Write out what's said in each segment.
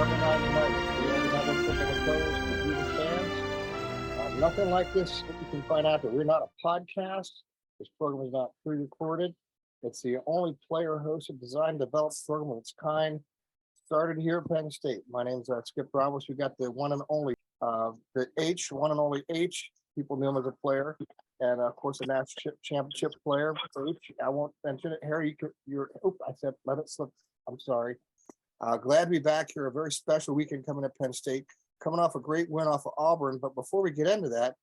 Monday Night Nuggets, the only network football coast for Cuban fans. Nothing like this. You can find out that we're not a podcast. This program is not pre-recorded. It's the only player-hosted, designed, developed program of its kind. Started here at Penn State. My name's Skip Ramos. We got the one and only, the H, one and only H. People knew him as a player, and of course, the national championship player. H. I won't mention it. Harry, I said let it slip. I'm sorry. Glad to be back here. A very special weekend coming at Penn State, coming off a great win off of Auburn. But before we get into that,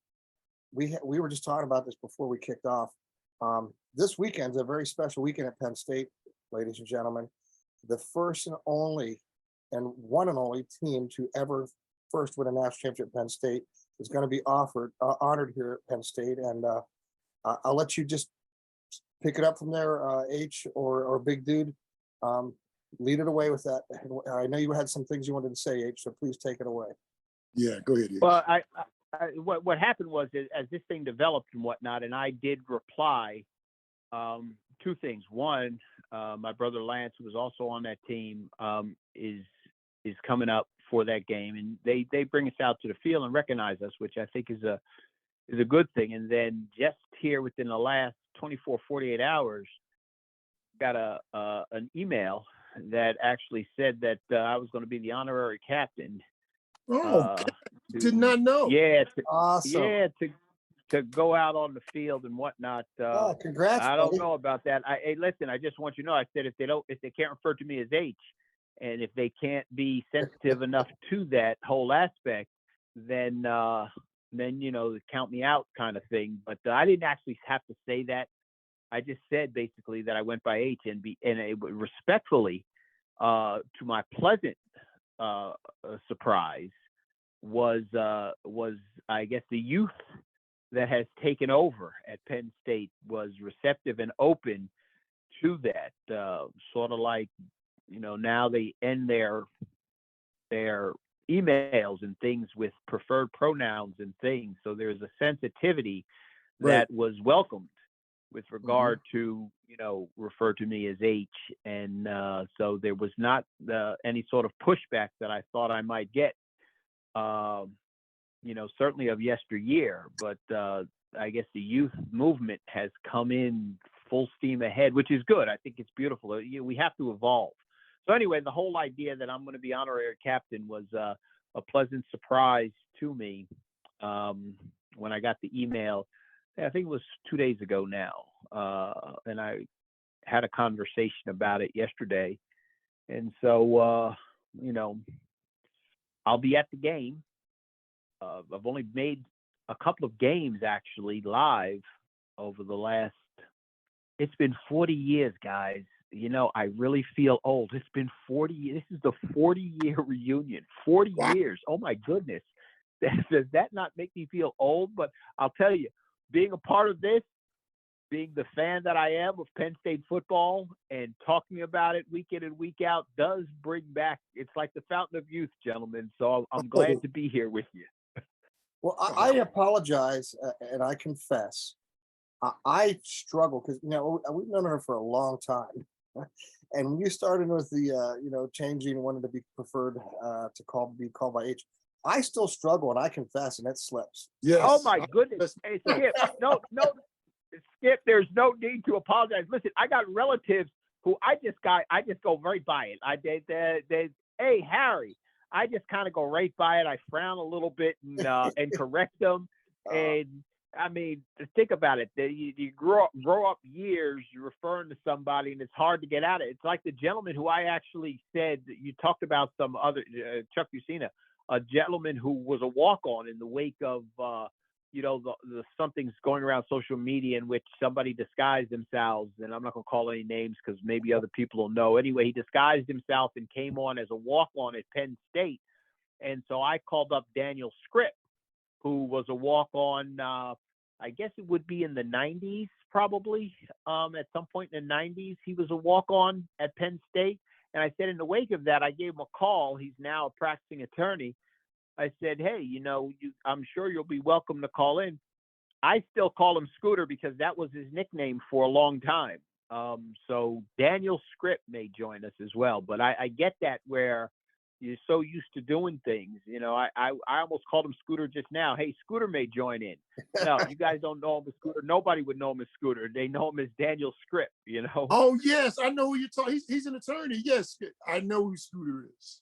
we were just talking about this before we kicked off. This weekend's a very special weekend at Penn State, ladies and gentlemen. The first and only and one and only team to ever first win a national championship at Penn State is going to be honored here at Penn State. And I'll let you just pick it up from there, H or Big Dude. Lead it away with that. I know you had some things you wanted to say, H, so please take it away. Yeah, go ahead. H. Well, what happened was, as this thing developed and whatnot, and I did reply, two things. One, my brother Lance, who was also on that team, is coming up for that game, and they bring us out to the field and recognize us, which I think is a good thing. And then just here within the last 24, 48 hours, got an email that actually said that I was going to be the honorary captain. Did not know. Yeah, Awesome. Yeah, to go out on the field and whatnot. Congrats! I don't buddy. know about that. Hey, listen, I just want you to know. I said if they can't refer to me as H, and if they can't be sensitive enough to that whole aspect, then count me out, kind of thing. But I didn't actually have to say that. I just said basically that I went by H, and respectfully, to my pleasant surprise, was I guess the youth that has taken over at Penn State was receptive and open to that. Sort of like, now they end their emails and things with preferred pronouns and things. So there's a sensitivity that was welcomed with regard to, refer to me as H. And so there was not any sort of pushback that I thought I might get, certainly of yesteryear. But I guess the youth movement has come in full steam ahead, which is good. I think it's beautiful. We have to evolve. So anyway, the whole idea that I'm going to be honorary captain was a pleasant surprise to me when I got the email. I think it was 2 days ago now, and I had a conversation about it yesterday. And so, I'll be at the game. I've only made a couple of games actually live over the last, it's been 40 years, guys. I really feel old. It's been 40 years. This is the 40-year reunion. 40 years. Oh, my goodness. Does that not make me feel old? But I'll tell you, being a part of this, being the fan that I am of Penn State football and talking about it week in and week out does bring back, it's like the fountain of youth, gentlemen. So I'm glad to be here with you. Well, I apologize, and I confess, I struggle because we've known her for a long time, and when you started with the changing, wanted to be preferred to be called by H, I still struggle, and I confess, and it slips. Yes. Oh my goodness! Hey, Skip, no, Skip. There's no need to apologize. Listen, I got relatives who I just go right by it. Hey, Harry. I just kind of go right by it. I frown a little bit and correct them. And I mean, think about it. You grow up years referring to somebody, and it's hard to get out of it. It's like the gentleman who I actually said that you talked about, some other Chuck Bucina, a gentleman who was a walk-on in the wake of the something's going around social media in which somebody disguised themselves, and I'm not going to call any names because maybe other people will know. Anyway, he disguised himself and came on as a walk-on at Penn State. And so I called up Daniel Script, who was a walk-on, I guess it would be in the 90s, probably. At some point in the 90s, he was a walk-on at Penn State. And I said in the wake of that, I gave him a call. He's now a practicing attorney. I said, hey, I'm sure you'll be welcome to call in. I still call him Scooter because that was his nickname for a long time. So Daniel Script may join us as well. But I get that where you're so used to doing things. I almost called him Scooter just now. Hey, Scooter may join in. No, you guys don't know him as Scooter. Nobody would know him as Scooter. They know him as Daniel Script. Oh yes, I know who you're talking. He's an attorney. Yes, I know who Scooter is.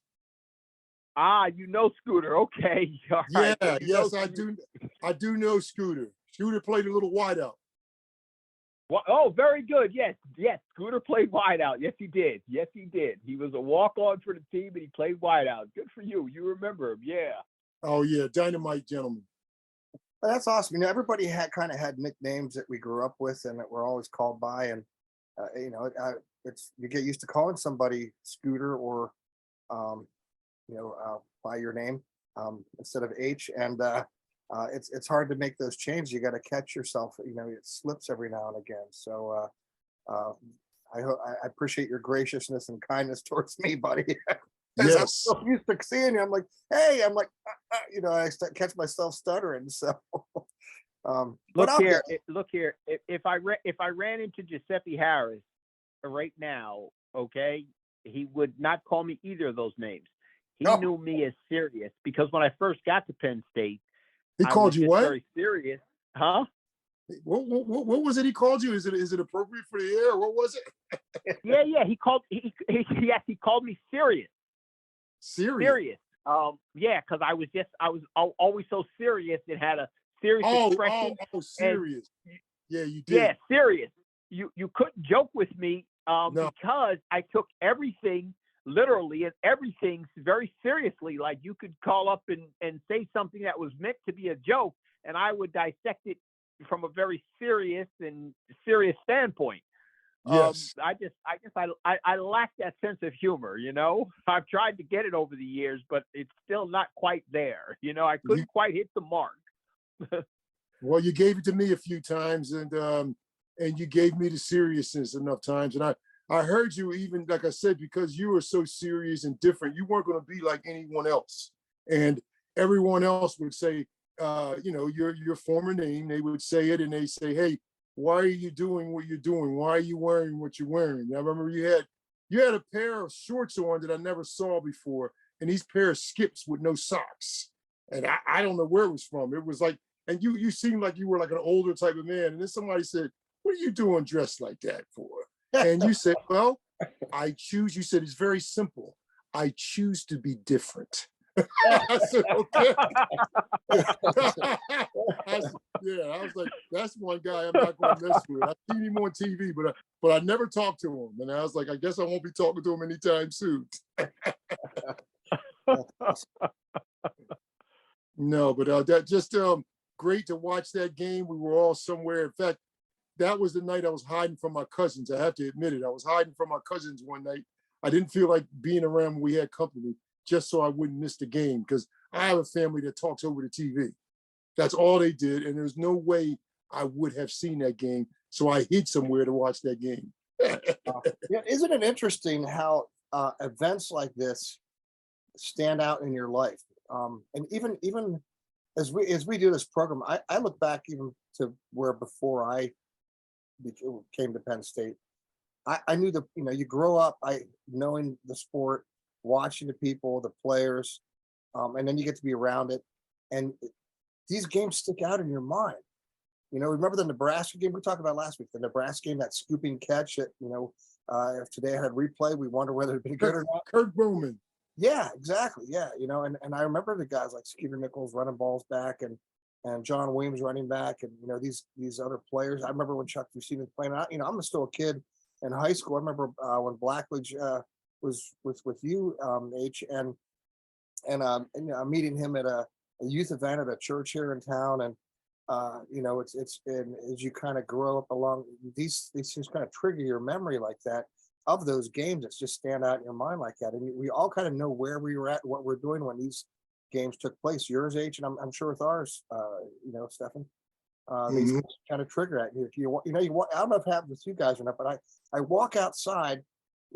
Ah, you know Scooter. Okay, all Yeah, right. So yes, I do. I do know Scooter. Scooter played a little wideout. Well, oh, very good. Yes. Scooter played wideout. Yes, he did. He was a walk-on for the team, and he played wideout. Good for you. You remember him. Yeah. Oh yeah, dynamite gentleman. That's awesome. Everybody had nicknames that we grew up with and that we're always called by, and it's you get used to calling somebody Scooter or um, by your name instead of H, and it's hard to make those changes. You got to catch yourself. It slips every now and again. So I appreciate your graciousness and kindness towards me, buddy. Yes. I'm so used to seeing you. I'm like, hey, I catch myself stuttering. So, look here. If I ran into Giuseppe Harris right now, okay, he would not call me either of those names. He knew me as Serious because when I first got to Penn State, he called you what? Very serious, huh? What was it he called you? Is it appropriate for the air? What was it? Yeah. He called me Serious. Serious. Yeah, because I was always so serious. It had a serious expression. Oh, serious. Yeah, you did. Yeah, serious. You couldn't joke with me No. because I took everything literally and everything very seriously. Like you could call up and say something that was meant to be a joke, and I would dissect it from a very serious standpoint. Yes. I lack that sense of humor, I've tried to get it over the years, but it's still not quite there. I couldn't quite hit the mark. Well, you gave it to me a few times, and you gave me the seriousness enough times. And I heard you, even like I said, because you were so serious and different, you weren't going to be like anyone else. And everyone else would say, your former name, they would say it and they say, hey, why are you doing what you're doing? Why are you wearing what you're wearing? I remember you had a pair of shorts on that I never saw before, and these pair of skips with no socks. And I don't know where it was from. It was like, and you seemed like you were like an older type of man. And then somebody said, what are you doing dressed like that for? And you said, well, you said, it's very simple. I choose to be different. I said, okay. I was like, that's one guy I'm not going to mess with. I've seen him on TV, but I never talked to him. And I was like, I guess I won't be talking to him anytime soon. No, but that just great to watch that game. We were all somewhere. In fact, that was the night I was hiding from my cousins. I have to admit it. I was hiding from my cousins one night. I didn't feel like being around when we had company, just so I wouldn't miss the game, because I have a family that talks over the TV. That's all they did, and there's no way I would have seen that game, so I hid somewhere to watch that game. Yeah, isn't it interesting how events like this stand out in your life? And even as we do this program, I look back even to where before I came to Penn State, I knew you grow up knowing the sport, watching the people, the players, and then you get to be around it, and these games stick out in your mind. Remember the Nebraska game we talked about last week, the Nebraska game, that scooping catch that, if today I had replay, we wonder whether it'd been good or not. Kurt Bowman. Yeah, exactly. Yeah. And I remember the guys like Skeeter Nichols running balls back and John Williams running back, and, these other players. I remember when Chuck Ducey was playing out, I'm still a kid in high school. I remember when Blackledge was with you, H, and meeting him at a youth event at a church here in town, and it's and as you kind of grow up along, these things kind of trigger your memory like that of those games that just stand out in your mind like that, and we all kind of know where we were at, what we're doing when these games took place. Yours, H, and I'm sure with ours, Stefan. These kind of trigger at you. If you I don't know if it happens with you guys or not, but I walk outside,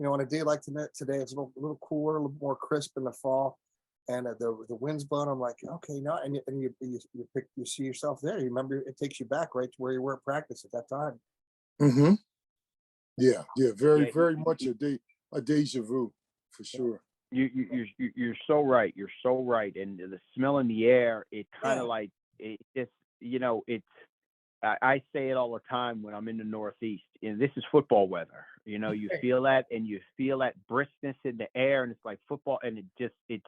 on a day like today, it's a little cooler, a little more crisp in the fall, and the wind's blowing. I'm like, okay, no, and you see yourself there. You remember, it takes you back right to where you were at practice at that time. Mm-hmm. Yeah, very much a deja vu for sure. You're so right. You're so right. And the smell in the air, it kind of Yeah. like it just, it's. I say it all the time when I'm in the Northeast, and this is football weather. You feel that, and you feel that briskness in the air, and it's like football, and it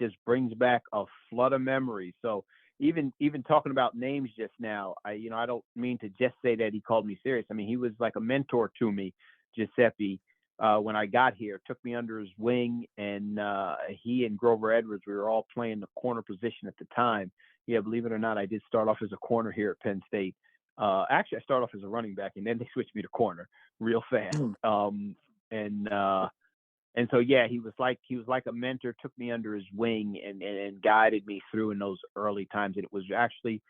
just brings back a flood of memories. So even talking about names just now, I don't mean to just say that he called me serious. I mean, he was like a mentor to me, Giuseppe. When I got here, took me under his wing, and he and Grover Edwards, we were all playing the corner position at the time. Yeah, believe it or not, I did start off as a corner here at Penn State. Actually, I started off as a running back, and then they switched me to corner real fast. And so yeah, he was like a mentor, took me under his wing, and guided me through in those early times. And it was actually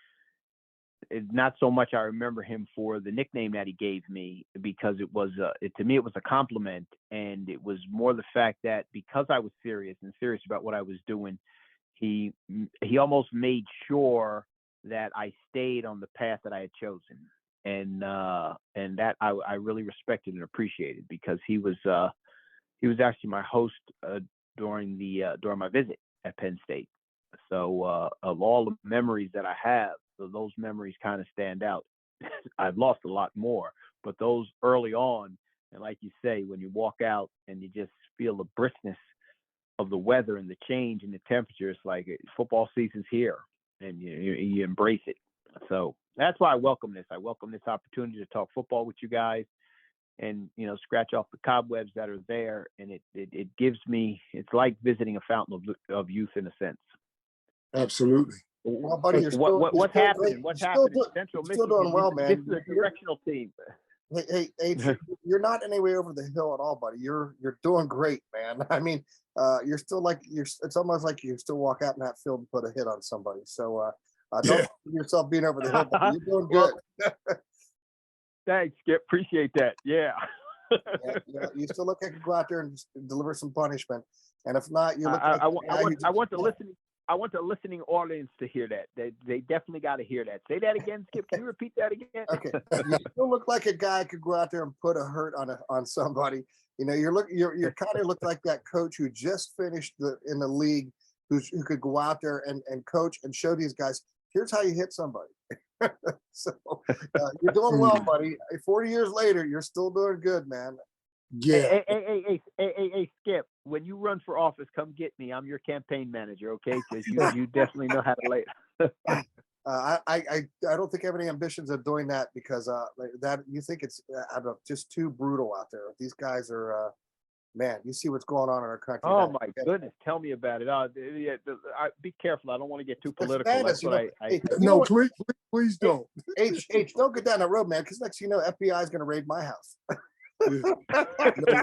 not so much I remember him for the nickname that he gave me, because it was to me it was a compliment, and it was more the fact that because I was serious about what I was doing, he almost made sure that I stayed on the path that I had chosen, and that I really respected and appreciated, because he was actually my host during my visit at Penn State. So of all the memories that I have, so those memories kind of stand out. I've lost a lot more, but those early on, and like you say, when you walk out and you just feel the briskness of the weather and the change in the temperature, it's like football season's here, and you embrace it. So that's why I welcome this. I welcome this opportunity to talk football with you guys, and scratch off the cobwebs that are there. And it gives me, it's like visiting a fountain of youth in a sense. Absolutely. Well, buddy, you're still, What's you're still happening? great. What's You're still happening? do- Central you're still Michigan. doing well, man. This is a directional team. Hey, you're not anywhere over the hill at all, buddy. You're doing great, man. I mean, you're still like it's almost like you still walk out in that field and put a hit on somebody. So don't Yeah. consider yourself being over the hill, buddy. You're doing Well, good. Thanks, Skip. Appreciate that. Yeah. Yeah, you still look like you go out there and just deliver some punishment. And if not, you look I, like I, the I guy want who I want just- the listening I want the listening audience to hear that. They definitely got to hear that. Say that again, Skip. Can you repeat that again? Okay, you still look like a guy could go out there and put a hurt on somebody. You're kind of look like that coach who just finished in the league, who could go out there and coach and show these guys, here's how you hit somebody. So you're doing well, buddy. 40 years later, you're still doing good, man. Yeah. Hey, Skip. When you run for office, come get me. I'm your campaign manager, okay? Because you definitely know how to lay it. I don't think I have any ambitions of doing that, because that you think it's just too brutal out there. These guys are man. You see what's going on in our country. Oh now. my goodness, tell me about it. Be careful. I don't want to get too political. Madness, That's what I hey, No, please don't. H, don't get down that road, man. Because next thing you know, FBI is going to raid my house.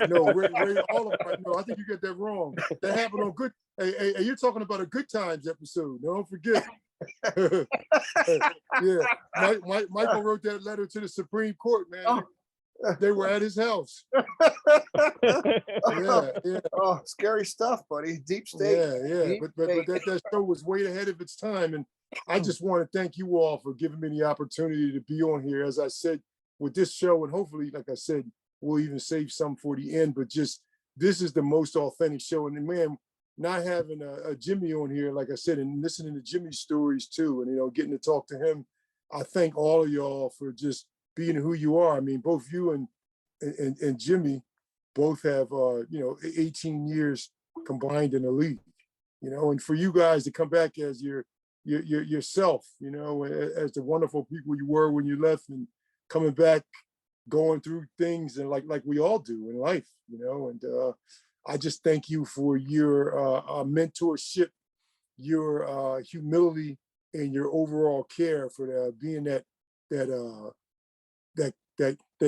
No, Ray, all of them. No, I think you get that wrong. That happened on good. Hey, you're talking about a Good Times episode. Don't forget. Yeah, Michael wrote that letter to the Supreme Court, man. Oh. They were at his house. Yeah. Oh, scary stuff, buddy. Deep state. Yeah. Deep But state. that show was way ahead of its time, and I just want to thank you all for giving me the opportunity to be on here. As I said, with this show, and hopefully, like I said, we'll even save some for the end. But just this is the most authentic show, and man, not having a Jimmy on here, like I said, and listening to Jimmy's stories too, and getting to talk to him, I thank all of y'all for just being who you are. I mean, both you and Jimmy both have 18 years combined in the league, and for you guys to come back as yourself, as the wonderful people you were when you left, and coming back, going through things, and like we all do in life, and I just thank you for your mentorship, your humility, and your overall care for being that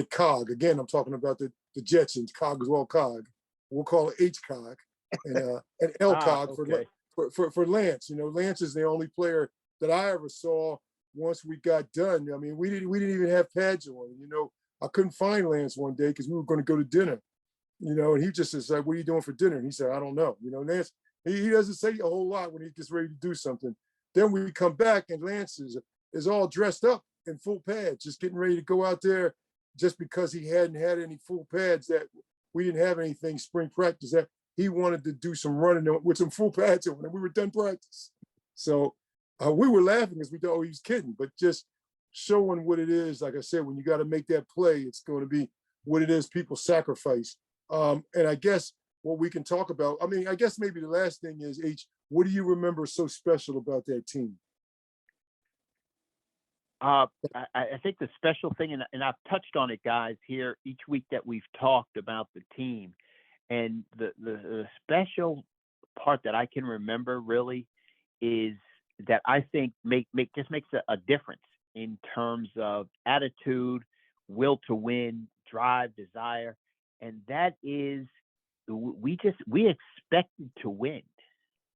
cog. Again, I'm talking about the Jetsons. Cog as well, cog. We'll call it H cog, and L cog okay. for Lance. Lance is the only player that I ever saw once we got done. I mean, we didn't even have pads on. I couldn't find Lance one day because we were going to go to dinner. And he just said, "What are you doing for dinner?" And he said, "I don't know." Lance, he doesn't say a whole lot when he gets ready to do something. Then we come back and Lance is all dressed up in full pads, just getting ready to go out there, just because he hadn't had any full pads, that we didn't have anything spring practice. he wanted to do some running with some full pads on, and we were done practice. So we were laughing because we thought, oh, he was kidding, but just showing what it is. Like I said, when you got to make that play, it's going to be what it is people sacrifice. And I guess what we can talk about, I mean, I guess maybe the last thing is, what do you remember so special about that team? I think the special thing, and I've touched on it, guys, here each week that we've talked about the team, and the special part that I can remember really is that I think just makes a difference in terms of attitude, will to win, drive, desire, and that is we expected to win.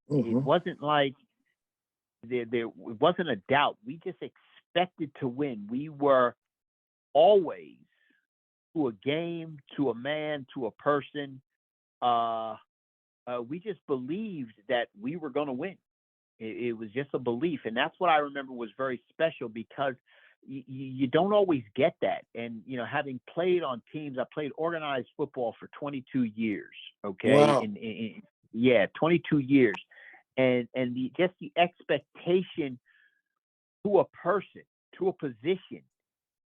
Mm-hmm. It wasn't like there wasn't a doubt. We just expected to win. We were always, to a game, to a man, to a person, we just believed that we were going to win. It was just a belief, and that's what I remember was very special, because you don't always get that. And having played on teams, I played organized football for 22 years. Okay, wow. 22 years, and just the expectation to a person, to a position,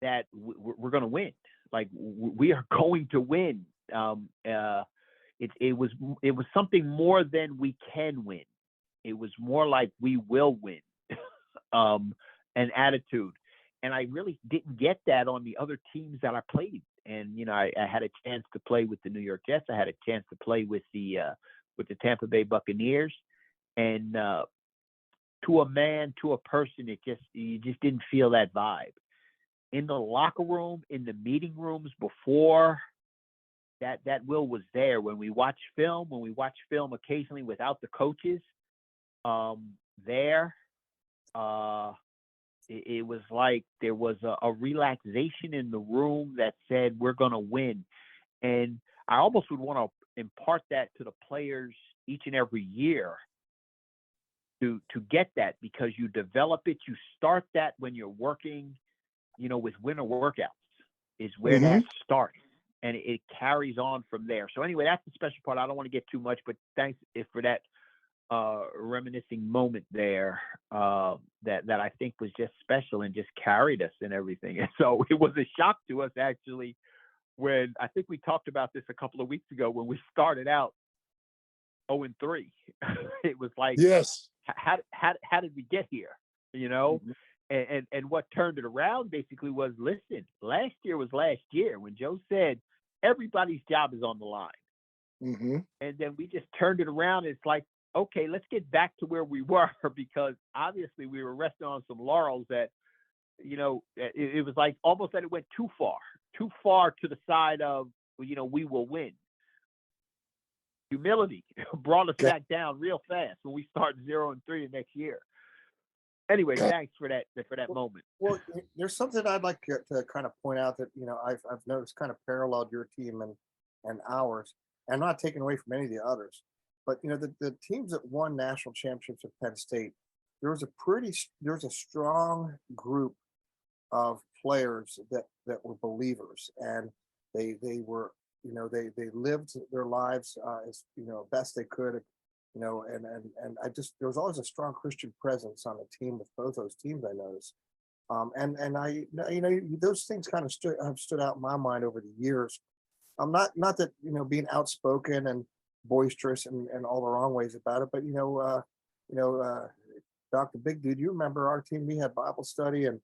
that we're going to win. Like, we are going to win. It was something more than we can win. It was more like we will win, an attitude. And I really didn't get that on the other teams that I played. And, I had a chance to play with the New York Jets. I had a chance to play with the Tampa Bay Buccaneers. And to a man, to a person, you just didn't feel that vibe. In the locker room, in the meeting rooms before, that will was there. When we watch film occasionally without the coaches, it was like there was a relaxation in the room that said we're going to win. And I almost would want to impart that to the players each and every year to get that, because you develop it. You start that when you're working, with winter workouts is where that starts, and it carries on from there. So anyway, that's the special part. I don't want to get too much, but thanks for that reminiscing moment there, that I think was just special and just carried us and everything. And so it was a shock to us, actually, when I think we talked about this a couple of weeks ago, when we started out 0-3. It was like, yes, how did we get here? And what turned it around basically was, listen, last year was last year, when Joe said everybody's job is on the line. Mm-hmm. And then we just turned it around. It's like, okay, let's get back to where we were, because obviously we were resting on some laurels that, it was like almost that it went too far to the side of, we will win. Humility brought us back down real fast when we start 0-3 the next year. Anyway, thanks for that moment. Well, there's something I'd like to kind of point out that I've noticed kind of paralleled your team and ours, and not taking away from any of the others. But the teams that won national championships at Penn State, there was a strong group of players that were believers, and they were they lived their lives as best they could, and there was always a strong Christian presence on the team with both those teams, I noticed. And I those things kind of have stood out in my mind over the years. Not that being outspoken and boisterous and all the wrong ways about it, but Dr. Big Dude, you remember our team? We had Bible study, and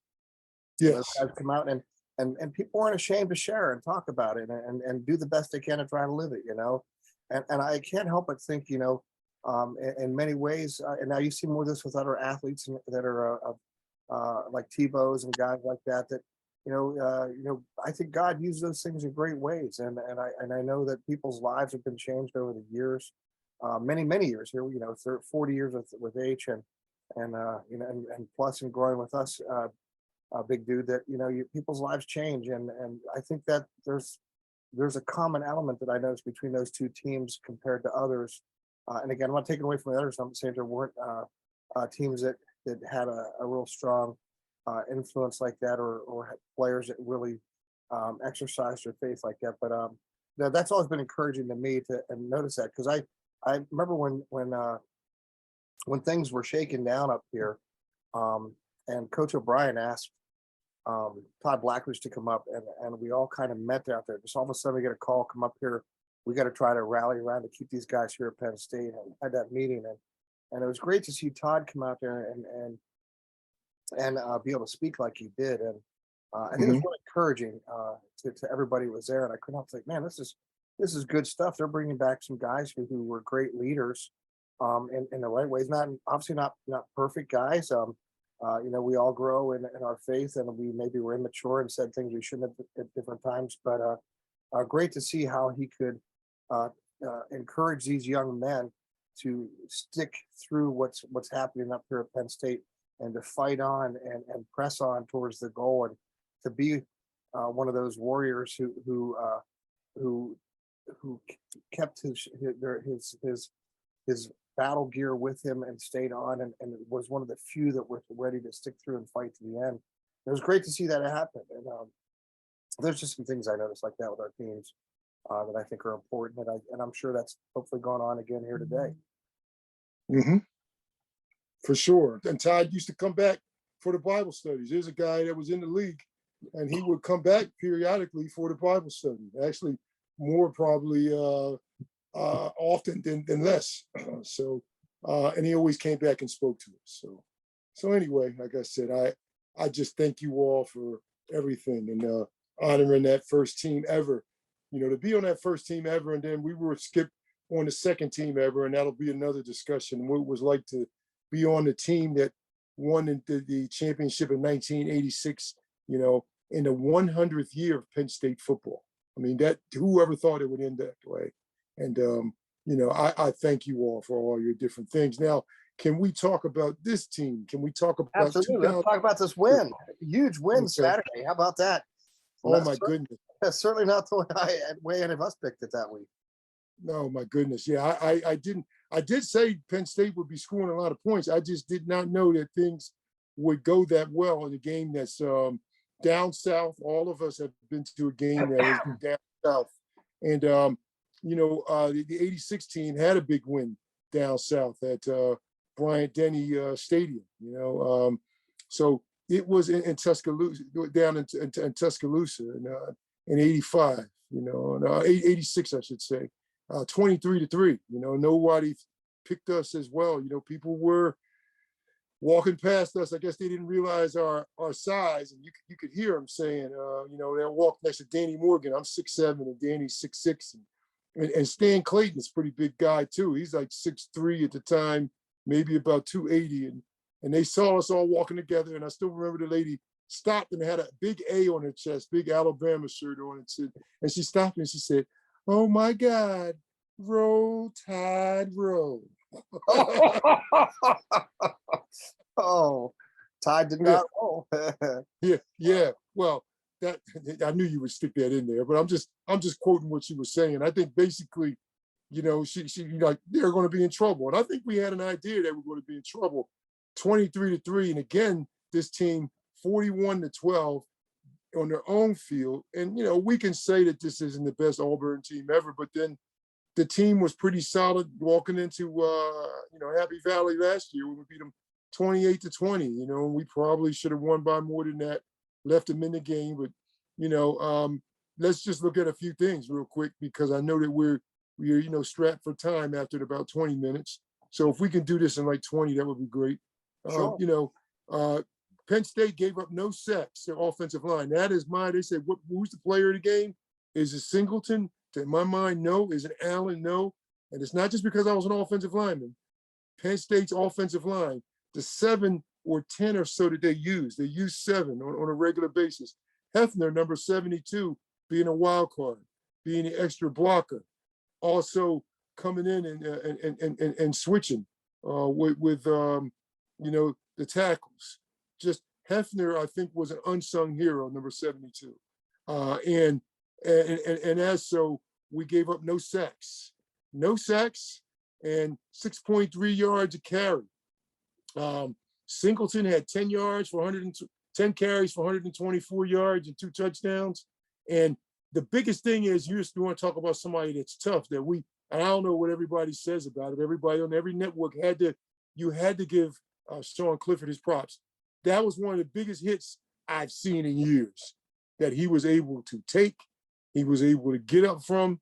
yes, those guys come out and people aren't ashamed to share and talk about it and do the best they can to try to live it, and I can't help but think, in many ways, and now you see more of this with other athletes that are like Tebow's and guys like that, I think God used those things in great ways, and I know that people's lives have been changed over the years, many years here. 40 years with H and plus, and growing with us, Big Dude. That people's lives change, and I think that there's a common element that I noticed between those two teams compared to others. And again, I'm not taking away from the others. I'm saying there weren't teams that had a real strong influence like that, or had players that really exercised their faith like that. But that's always been encouraging to me to and notice that because I remember when things were shaking down up here, and Coach O'Brien asked Todd Blackledge to come up, and we all kind of met out there. Just all of a sudden, we get a call, come up here. We got to try to rally around to keep these guys here at Penn State, and had that meeting, and it was great to see Todd come out there and be able to speak like he did, and I think it was really encouraging to everybody who was there, and I couldn't help think, man, this is good stuff. They're bringing back some guys who were great leaders, in the right ways. Not obviously not perfect guys. We all grow in our faith, and we maybe were immature and said things we shouldn't have at different times. But great to see how he could encourage these young men to stick through what's happening up here at Penn State and to fight on and press on towards the goal, and to be one of those warriors who kept his battle gear with him and stayed on, and was one of the few that were ready to stick through and fight to the end. It was great to see that happen. And there's just some things I noticed like that with our teams that I think are important, and I'm sure that's hopefully going on again here today. Mm-hmm. For sure. And Todd used to come back for the Bible studies. There's a guy that was in the league, and he would come back periodically for the Bible study. Actually, more probably often than less. And he always came back and spoke to us. So anyway, like I said, I just thank you all for everything, and honoring that first team ever. To be on that first team ever, and then we were skipped on the second team ever, and that'll be another discussion. What it was like to be on the team that won the championship in 1986, in the 100th year of Penn State football. I mean, that whoever thought it would end that way. And, I thank you all for all your different things. Now, can we talk about this team? Can we talk about Absolutely. Let's talk about this win. Huge win Saturday. How about that? Oh, my goodness. That's certainly not the way any of us picked it that week. No, my goodness. Yeah, I did say Penn State would be scoring a lot of points. I just did not know that things would go that well in a game that's down south. All of us have been to a game that is down south. And, the 86 team had a big win down south at Bryant-Denny Stadium, so it was in Tuscaloosa, down in Tuscaloosa in 85, 86, I should say. 23-3, nobody picked us as well. People were walking past us. I guess they didn't realize our size, and you could hear them saying, they'll walk next to Danny Morgan. I'm 6'7", and Danny's 6'6", and Stan Clayton's a pretty big guy too. He's like 6'3" at the time, maybe about 280, and they saw us all walking together. And I still remember the lady stopped and had a big A on her chest, big Alabama shirt on, and she stopped and she said, "Oh my God, roll Tide, roll." Oh, Tide did not roll. Yeah. Well, that I knew you would stick that in there, but I'm just quoting what she was saying. I think basically, she like they're going to be in trouble, and I think we had an idea that we're going to be in trouble. 23-3, and again, this team 41-12 on their own field, and we can say that this isn't the best Auburn team ever, but then the team was pretty solid walking into Happy Valley last year when we beat them 28-20. And we probably should have won by more than that, left them in the game. But let's just look at a few things real quick, because I know that we're strapped for time after about 20 minutes. So if we can do this in like 20, that would be great. Sure. Penn State gave up no sacks, their offensive line. That is they said, who's the player of the game? Is it Singleton? To my mind, no. Is it Allen? No. And it's not just because I was an offensive lineman. Penn State's offensive line, the 7 or 10 or so that they use 7 on a regular basis. Hefner, number 72, being a wild card, being an extra blocker, also coming in and switching with the tackles. Just Hefner, I think, was an unsung hero, number 72. And as so, we gave up no sacks, and 6.3 yards a carry. Singleton had 10 yards for 10 carries for 124 yards and 2 touchdowns. And the biggest thing is you want to talk about somebody that's tough that and I don't know what everybody says about it. Everybody on every network you had to give Sean Clifford his props. That was one of the biggest hits I've seen in years that he was able to take, he was able to get up from,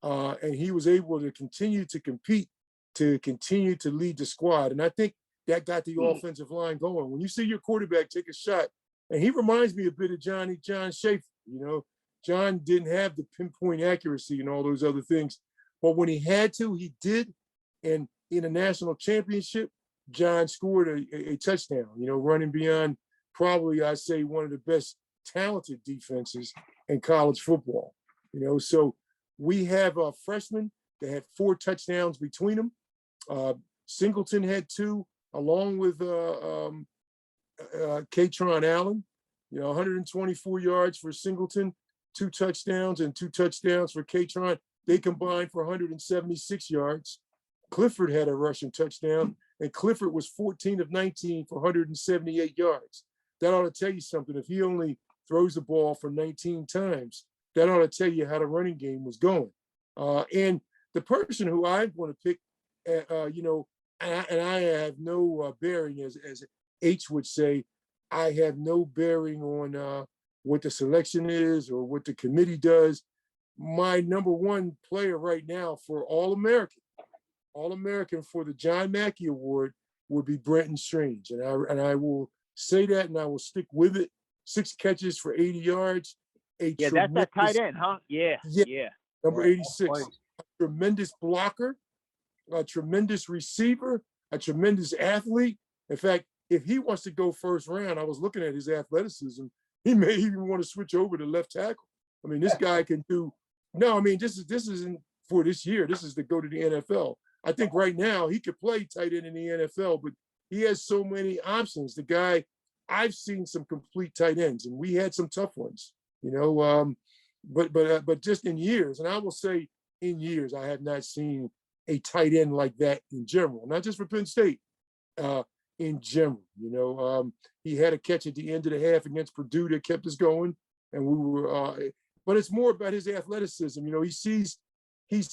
and he was able to continue to compete, to continue to lead the squad. And I think that got the offensive line going. When you see your quarterback take a shot, and he reminds me a bit of John Schaefer, you know, John didn't have the pinpoint accuracy and all those other things, but when he had to, he did. And in a national championship, John scored a touchdown, you know, running beyond probably, I'd say, one of the best talented defenses in college football. You know, so we have a freshman that had 4 touchdowns between them. Singleton had 2, along with Katron Allen, you know, 124 yards for Singleton, 2 touchdowns and 2 touchdowns for Katron. They combined for 176 yards. Clifford had a rushing touchdown, and Clifford was 14 of 19 for 178 yards. That ought to tell you something. If he only throws the ball for 19 times, that ought to tell you how the running game was going. And the person who I want to pick, you know, and I have no bearing, as H would say, I have no bearing on what the selection is or what the committee does. My number 1 player right now for All-American for the John Mackey Award would be Brenton Strange. And I will say that, and I will stick with it. 6 catches for 80 yards. That's that tight end, huh? Yeah. Number 86. A tremendous blocker, a tremendous receiver, a tremendous athlete. In fact, if he wants to go first round, I was looking at his athleticism, he may even want to switch over to left tackle. I mean, this guy can do. No, I mean, this isn't for this year. This is to go to the NFL. I think right now he could play tight end in the NFL, but he has so many options. The guy, I've seen some complete tight ends, and we had some tough ones, you know. But just in years, and I will say in years, I have not seen a tight end like that in general, not just for Penn State, in general. You know, he had a catch at the end of the half against Purdue that kept us going, and we were. But it's more about his athleticism. You know, he sees Nick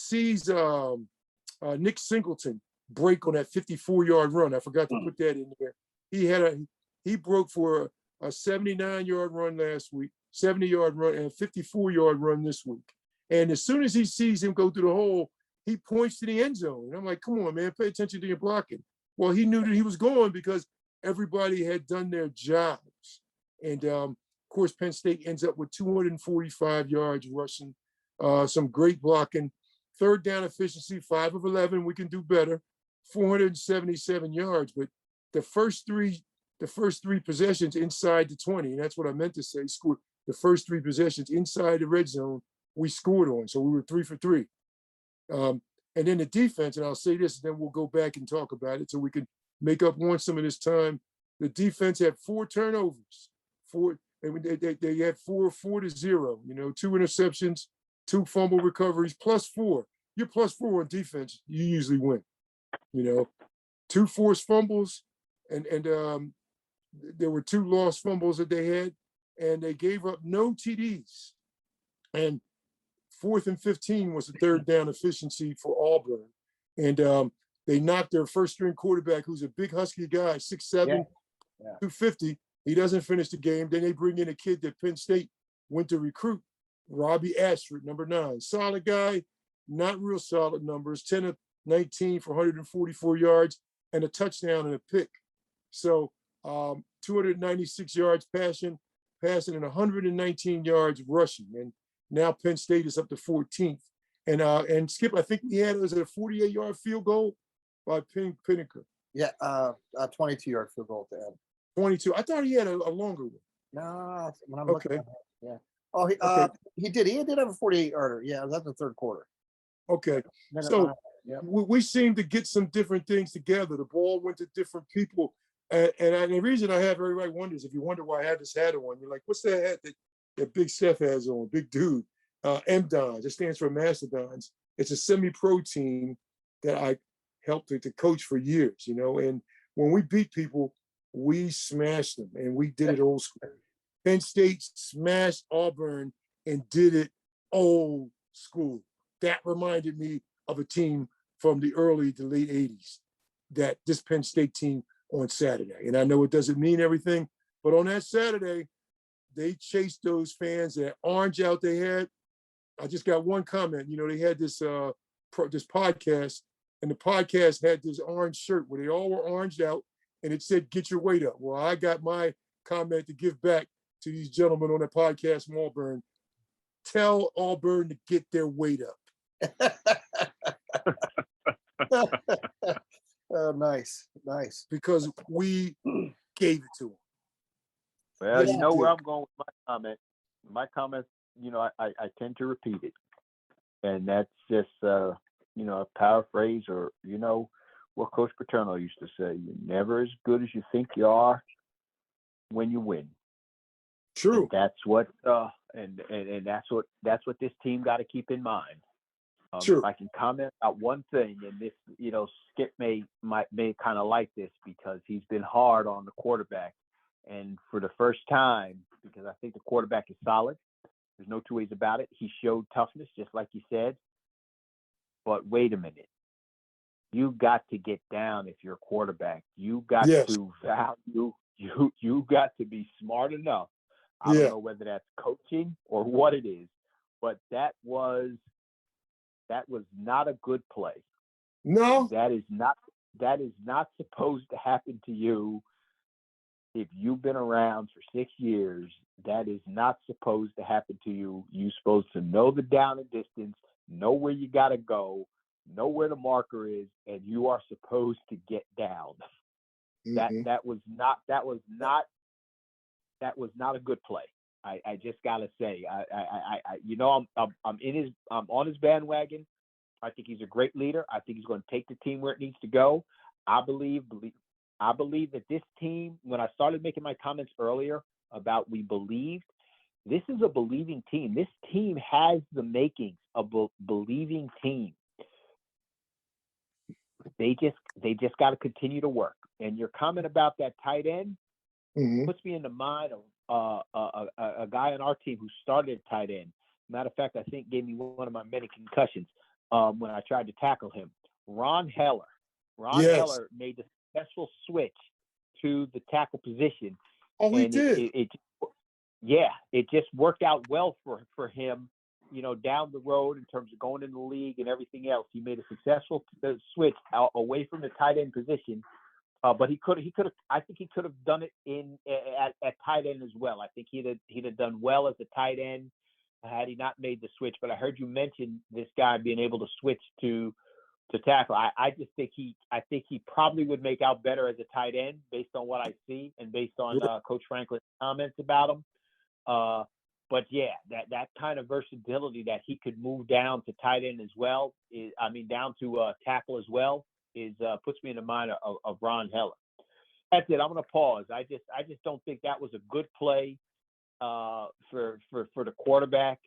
Singleton break on that 54-yard run. I forgot to put that in there. He broke for a 79-yard run last week, 70-yard run, and a 54-yard run this week. And as soon as he sees him go through the hole, he points to the end zone. And I'm like, come on, man, pay attention to your blocking. Well, he knew that he was going because everybody had done their jobs. And of course, Penn State ends up with 245 yards rushing, some great blocking, 3rd down efficiency, 5 of 11. We can do better, 477 yards. But the first three possessions inside the 20, and that's what I meant to say, scored the first 3 possessions inside the red zone, we scored on. So we were 3 for 3. And then the defense, and I'll say this, and then we'll go back and talk about it so we can make up on some of this time. The defense had 4 turnovers. They had 4 to 0, you know, 2 interceptions, 2 fumble recoveries, +4. You're +4 on defense, you usually win. You know, 2 forced fumbles, and there were 2 lost fumbles that they had, and they gave up no TDs. And 4th and 15 was the 3rd down efficiency for Auburn. And they knocked their first-string quarterback, who's a big husky guy, 6'7", 250. He doesn't finish the game. Then they bring in a kid that Penn State went to recruit, Robbie Ashford, number 9. Solid guy, not real solid numbers, 10 of 19 for 144 yards and a touchdown and a pick. So 296 yards passing and 119 yards rushing. And now Penn State is up to 14th. And Skip, I think he had, was it a 48-yard field goal by Pinnaker? Yeah, a 22-yard field goal to end. 22. I thought he had a longer one. No, when I'm looking at it, yeah. Oh, he did. He did have a 48-yarder. Yeah, that's the 3rd quarter. Okay. So we seem to get some different things together. The ball went to different people. And the reason I have everybody wonders, if you wonder why I have this hat on, you're like, what's that hat that Big Steph has on? Big dude. MDONs. It stands for Mastodons. It's a semi-pro team that I helped to coach for years, you know. And when we beat people, we smashed them, and we did it old school. Penn State smashed Auburn and did it old school. That reminded me of a team from the early to late 80s, that this Penn State team on Saturday. And I know it doesn't mean everything, but on that Saturday, they chased those fans. That orange out they had. I just got one comment. You know, they had this this podcast, and the podcast had this orange shirt where they all were oranged out, and it said, "Get your weight up." Well, I got my comment to give back to these gentlemen on the podcast from Auburn. Tell Auburn to get their weight up. Oh, nice. Because we gave it to them. Well, Yeah, you know where dude. I'm going with my comment. My comments, you know, I tend to repeat it. And that's just, you know, a paraphrase, or, you know, what Coach Paterno used to say: you're never as good as you think you are when you win. True. And that's what, and that's what this team got to keep in mind. True. If I can comment about one thing, and this, you know, Skip may kind of like this, because he's been hard on the quarterback, and for the first time, because I think the quarterback is solid. There's no two ways about it. He showed toughness, just like you said. But wait a minute. You got to get down if you're a quarterback. You got to value. You got to be smart enough. I don't know whether that's coaching or what it is, but that was not a good play. No. That is not supposed to happen to you. If you've been around for 6 years, that is not supposed to happen to you. You're supposed to know the down and distance, know where you got to go, know where the marker is, and you are supposed to get down. Mm-hmm. That was not a good play. I just gotta say, I you know, I'm on his bandwagon. I think he's a great leader. I think he's going to take the team where it needs to go. I believe that this team, when I started making my comments earlier about we believed, this is a believing team. This team has the makings of a believing team. They just got to continue to work. And your comment about that tight end puts me in the mind of a guy on our team who started at tight end. Matter of fact, I think gave me one of my many concussions when I tried to tackle him. Ron Heller. Heller made the successful switch to the tackle position. Oh, he did. It just worked out well for him, you know, down the road in terms of going in the league and everything else. He made a successful switch away from the tight end position. But I think he could have done it at tight end as well. I think he'd have done well as a tight end had he not made the switch. But I heard you mention this guy being able to switch to tackle. I just think he probably would make out better as a tight end based on what I see and based on Coach Franklin's comments about him. But yeah, that kind of versatility that he could move down to tight end as well down to tackle as well puts me in the mind of Ron Heller. That's it. I'm going to pause. I just don't think that was a good play for the quarterback,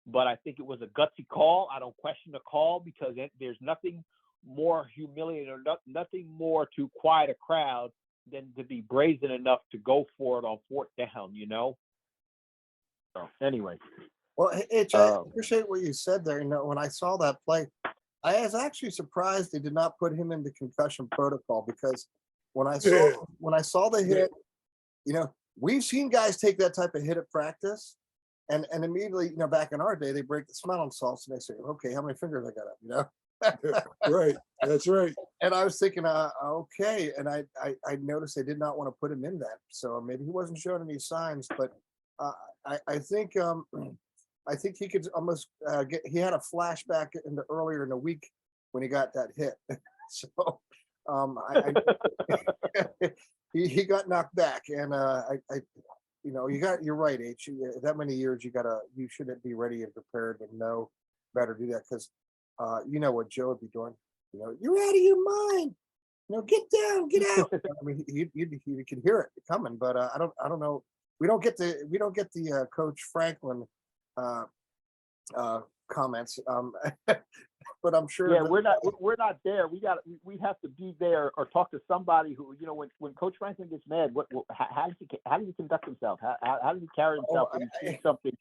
but I think it was a gutsy call. I don't question the call because there's nothing more humiliating or nothing more to quiet a crowd than to be brazen enough to go for it on fourth down, you know? So anyway. Well, Hitch, I appreciate what you said there. You know, when I saw that play, I was actually surprised they did not put him into concussion protocol, because when I saw the hit, you know, we've seen guys take that type of hit at practice, and immediately, you know, back in our day, they break the smelling salts and they say, okay, how many fingers I got up, you know? Right. That's right. And I was thinking, okay. And I noticed they did not want to put him in that. So maybe he wasn't showing any signs, but I think he could almost he had a flashback earlier in the week when he got that hit. So he got knocked back, and you know, you're right, H. That many years, you shouldn't be ready and prepared and know better to do that, because you know what Joe would be doing. You know, you're out of your mind. You know, get down, get out. I mean, you can hear it coming, but I don't know. We don't get the Coach Franklin comments. But I'm sure. Yeah, that- we're not there. We have to be there or talk to somebody who, when Coach Franklin gets mad, how does he conduct himself? How does he carry himself when he sees something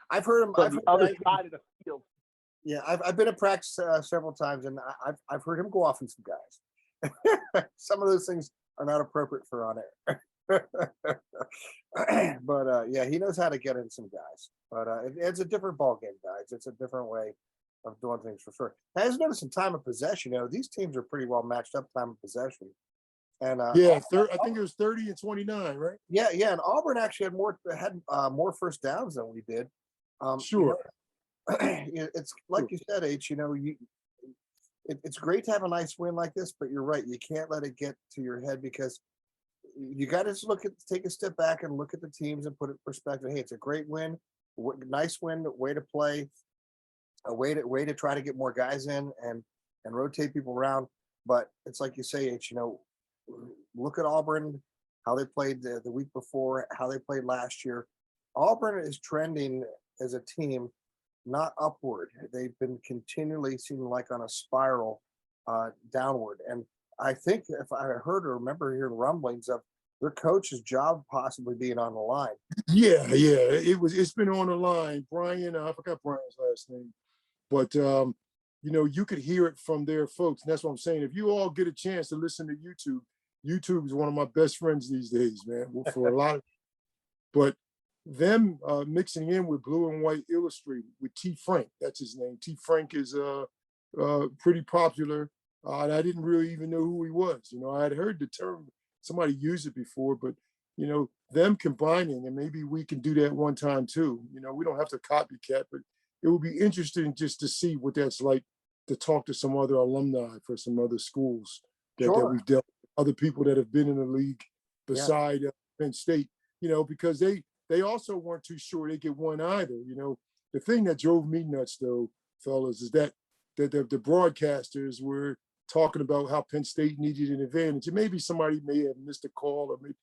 I've heard him. from the other side of the field? Yeah, I've been at practice several times, and I've heard him go off on some guys. Some of those things are not appropriate for on air. But yeah, he knows how to get in some guys. But it's a different ball game, guys. It's a different way of doing things for sure. I just noticed in time of possession, these teams are pretty well matched up time of possession. And Yeah, I think it was 30 and 29, right? yeah, and Auburn actually had more first downs than we did. Sure. It's like you said, H. It's great to have a nice win like this, but you're right. You can't let it get to your head because you got to take a step back and look at the teams and put it in perspective. Hey, it's a great win, nice win, way to play, a way to try to get more guys in and rotate people around. But it's like you say, H. Look at Auburn, how they played the week before, how they played last year. Auburn is trending as a team, not upward. They've been continually seeming like on a spiral downward. And I think if I heard or remember hearing rumblings of their coach's job possibly being on the line. Yeah. It's been on the line. Brian, I forgot Brian's last name, but you could hear it from their folks. And that's what I'm saying. If you all get a chance to listen to YouTube is one of my best friends these days, man. For a lot of, but them mixing in with Blue and White Illustrated with T. Frank, that's his name. T. Frank is pretty popular. And I didn't really even know who he was. I had heard the term, somebody used it before, but them combining, and maybe we can do that one time too. We don't have to copycat, but it would be interesting just to see what that's like to talk to some other alumni for some other schools that we've dealt with, other people that have been in the league beside Penn State, because they also weren't too sure they get one either. The thing that drove me nuts though, fellas, is that the broadcasters were talking about how Penn State needed an advantage. And maybe somebody may have missed a call, or maybe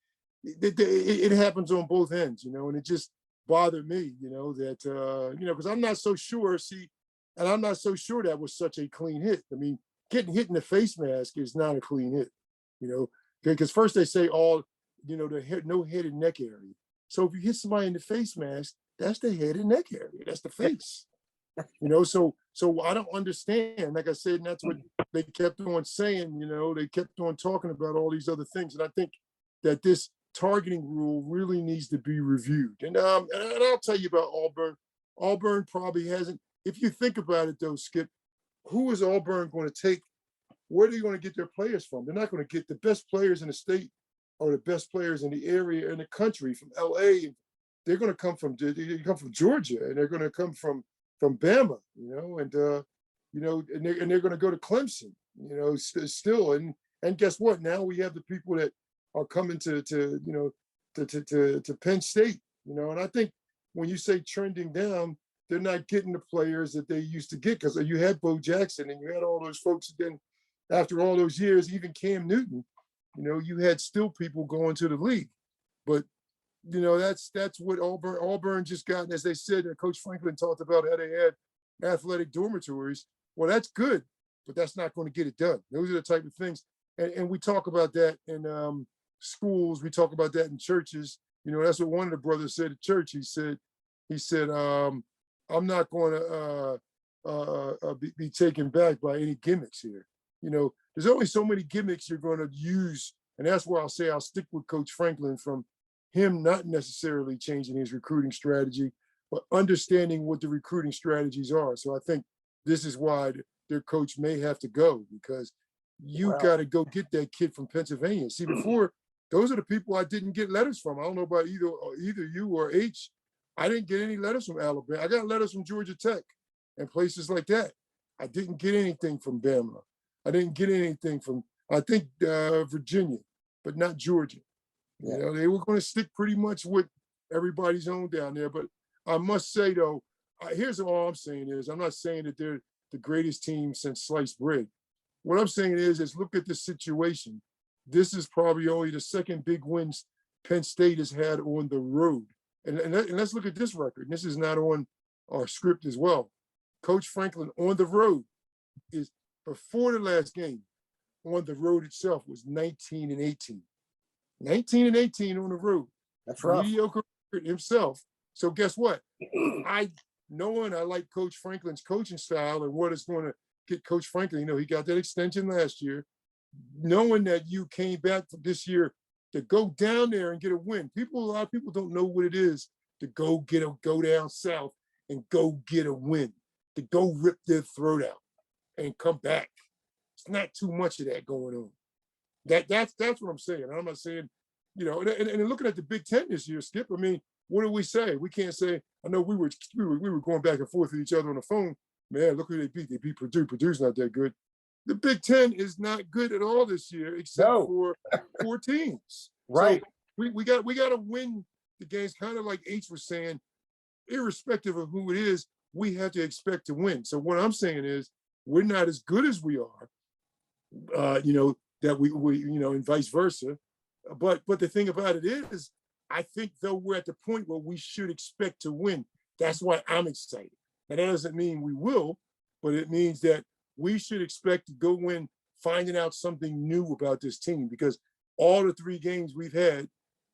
it happens on both ends, and it just bothered me, that, because I'm not so sure, and I'm not so sure that was such a clean hit. I mean, getting hit in the face mask is not a clean hit, because first they say the no head and neck area. So if you hit somebody in the face mask, that's the head and neck area. That's the face. So I don't understand. Like I said, and that's what they kept on saying, they kept on talking about all these other things. And I think that this targeting rule really needs to be reviewed. And I'll tell you about Auburn. Auburn probably hasn't, if you think about it though, Skip, who is Auburn going to take? Where are they going to get their players from? They're not going to get the best players in the state or the best players in the area, in the country, from LA. They're going to come from Georgia, and they're going to come from Bama, and they're going to go to Clemson, still. And guess what? Now we have the people that are coming to Penn State, and I think when you say trending down, they're not getting the players that they used to get, because you had Bo Jackson and you had all those folks. Then after all those years, even Cam Newton, you had still people going to the league. But that's what Auburn just got. And as they said, Coach Franklin talked about how they had athletic dormitories. Well, that's good, but that's not going to get it done. Those are the type of things. And we talk about that in schools. We talk about that in churches. That's what one of the brothers said at church. He said, I'm not going to be taken back by any gimmicks here. There's only so many gimmicks you're going to use. And that's where I'll stick with Coach Franklin, from him not necessarily changing his recruiting strategy, but understanding what the recruiting strategies are. So I think this is why their coach may have to go, because you got to go get that kid from Pennsylvania. See, before, those are the people I didn't get letters from. I don't know about either you or H. I didn't get any letters from Alabama. I got letters from Georgia Tech and places like that. I didn't get anything from Bama. I didn't get anything from, I think, Virginia, but not Georgia. Yeah. They were going to stick pretty much with everybody's own down there. But I must say, though, here's all I'm saying is, I'm not saying that they're the greatest team since sliced bread. What I'm saying is look at the situation. This is probably only the second big wins Penn State has had on the road. And let's look at this record. This is not on our script as well. Coach Franklin on the road is before the last game on the road itself was 19-18. 19-18 on the road. That's rough. Mediocre himself. So guess what? Knowing I like Coach Franklin's coaching style and what it's going to get Coach Franklin, you know, he got that extension last year. Knowing that you came back for this year to go down there and get a win. A lot of people don't know what it is to go down south and go get a win, to go rip their throat out and come back. It's not too much of that going on. That's what I'm saying. I'm not saying, you know, and looking at the Big Ten this year, Skip, I mean, what do we say? We can't say, I know we were going back and forth with each other on the phone. Man, look who they beat. They beat Purdue. Purdue's not that good. The Big Ten is not good at all this year, except for 4 teams. Right. So we got to win the games, kind of like H was saying, irrespective of who it is, we have to expect to win. So what I'm saying is we're not as good as we are, you know, that we you know, and vice versa. But the thing about it is, I think though we're at the point where we should expect to win. That's why I'm excited. And that doesn't mean we will, but it means that we should expect to go in finding out something new about this team, because all the 3 games we've had,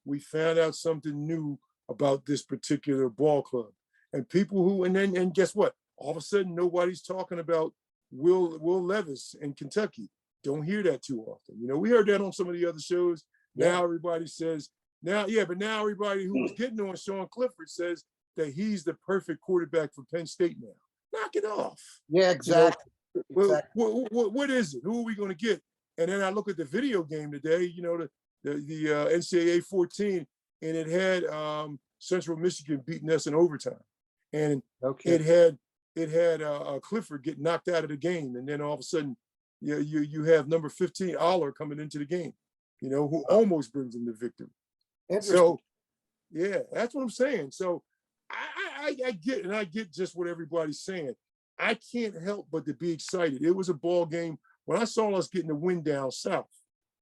we found out something new about this particular ball club. And people who, and guess what? All of a sudden, nobody's talking about Will Levis in Kentucky. Don't hear that too often. You know, we heard that on some of the other shows. Yeah. Now everybody says, but now everybody who was getting on Sean Clifford says that he's the perfect quarterback for Penn State now. Knock it off. Yeah, exactly. You know, Exactly. what is it? Who are we going to get? And then I look at the video game today, you know, the NCAA 14, and it had Central Michigan beating us in overtime. And it had Clifford get knocked out of the game. And then all of a sudden, you have number 15, Aller, coming into the game, you know, who almost brings them to victory. So, yeah, that's what I'm saying. So I get just what everybody's saying. I can't help but to be excited. It was a ball game. When I saw us getting the win down south,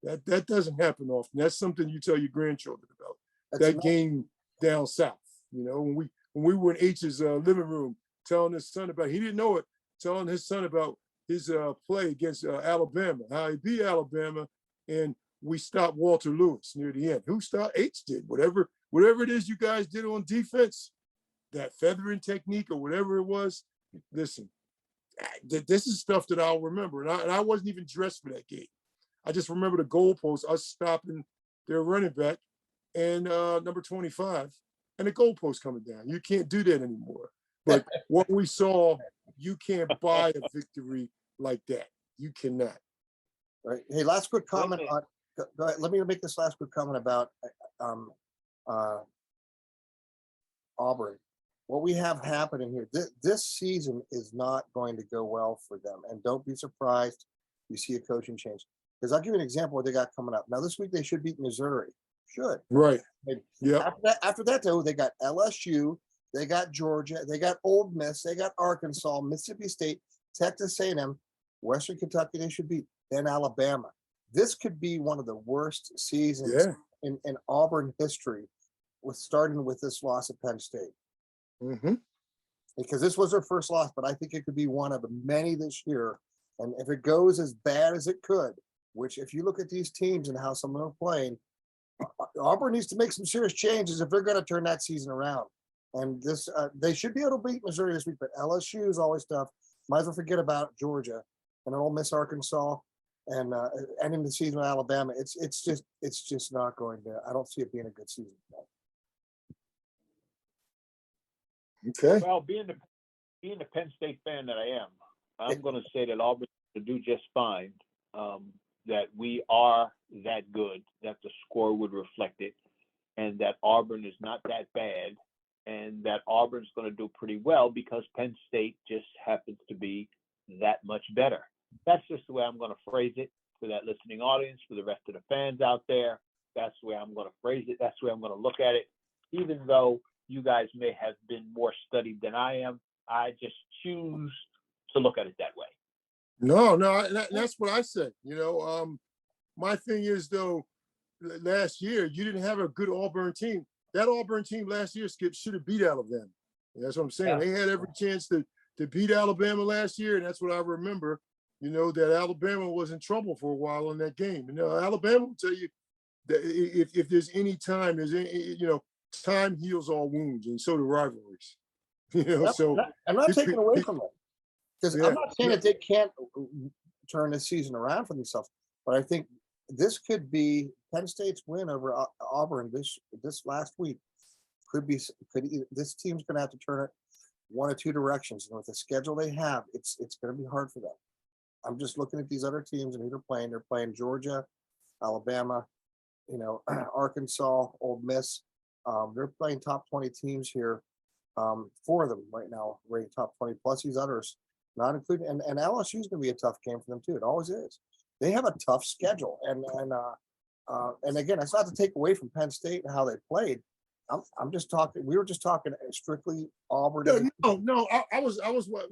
that doesn't happen often. That's something you tell your grandchildren about. That game down south. You know, when we were in H's living room, telling his son about, he didn't know it, telling his son about his play against Alabama, how he beat Alabama, and we stopped Walter Lewis near the end. Who stopped? H did. Whatever it is you guys did on defense, that feathering technique or whatever it was. Listen, this is stuff that I'll remember. And I wasn't even dressed for that game. I just remember the goalpost, us stopping their running back and number 25, and the goalpost coming down. You can't do that anymore. But what we saw, you can't buy a victory like that. You cannot. All right. Hey, last quick comment on. Go ahead. Let me make this last quick comment about Auburn. What we have happening here, this season is not going to go well for them. And don't be surprised you see a coaching change. Because I'll give you an example what they got coming up. Now, this week they should beat Missouri. Should. Right. Yeah. After that, though, they got LSU, they got Georgia, they got Ole Miss, they got Arkansas, Mississippi State, Texas A&M, Western Kentucky they should beat, then Alabama. This could be one of the worst seasons in Auburn history, starting with this loss at Penn State. Mm-hmm. Because this was their first loss, but I think it could be one of many this year. And if it goes as bad as it could, which if you look at these teams and how some of them are playing, Auburn needs to make some serious changes if they're going to turn that season around. And this, they should be able to beat Missouri this week, but LSU is always tough. Might as well forget about Georgia and Ole Miss, Arkansas, and ending the season with Alabama. It's just not going to. I don't see it being a good season. Okay. Well, being the Penn State fan that I am, I'm going to say that Auburn will do just fine. That we are that good, that the score would reflect it, and that Auburn is not that bad, and that Auburn's going to do pretty well because Penn State just happens to be that much better. That's just the way I'm going to phrase it for that listening audience, for the rest of the fans out there. That's the way I'm going to phrase it. That's the way I'm going to look at it. Even though you guys may have been more studied than I am, I just choose to look at it that way. No, that's what I said. You know, my thing is, though, last year, you didn't have a good Auburn team. That Auburn team last year, Skip, should have beat Alabama. That's what I'm saying. Yeah. They had every chance to to beat Alabama last year, and that's what I remember. That Alabama was in trouble for a while in that game. Alabama will tell you that if there's any time, time heals all wounds, and so do rivalries. So I'm not it taking could- away it- from them because yeah, I'm not saying yeah. that they can't turn this season around for themselves, but I think this could be Penn State's win over Auburn this last week. This team's going to have to turn it one or two directions, and with the schedule they have, it's going to be hard for them. I'm just looking at these other teams and who they're playing. They're playing Georgia, Alabama, Arkansas, Ole Miss. They're playing top 20 teams here. Four of them right now rated top 20 plus these others, not including and LSU is going to be a tough game for them too. It always is. They have a tough schedule, and again, it's not to take away from Penn State and how they played. I'm just talking. We were just talking strictly Auburn. No. I was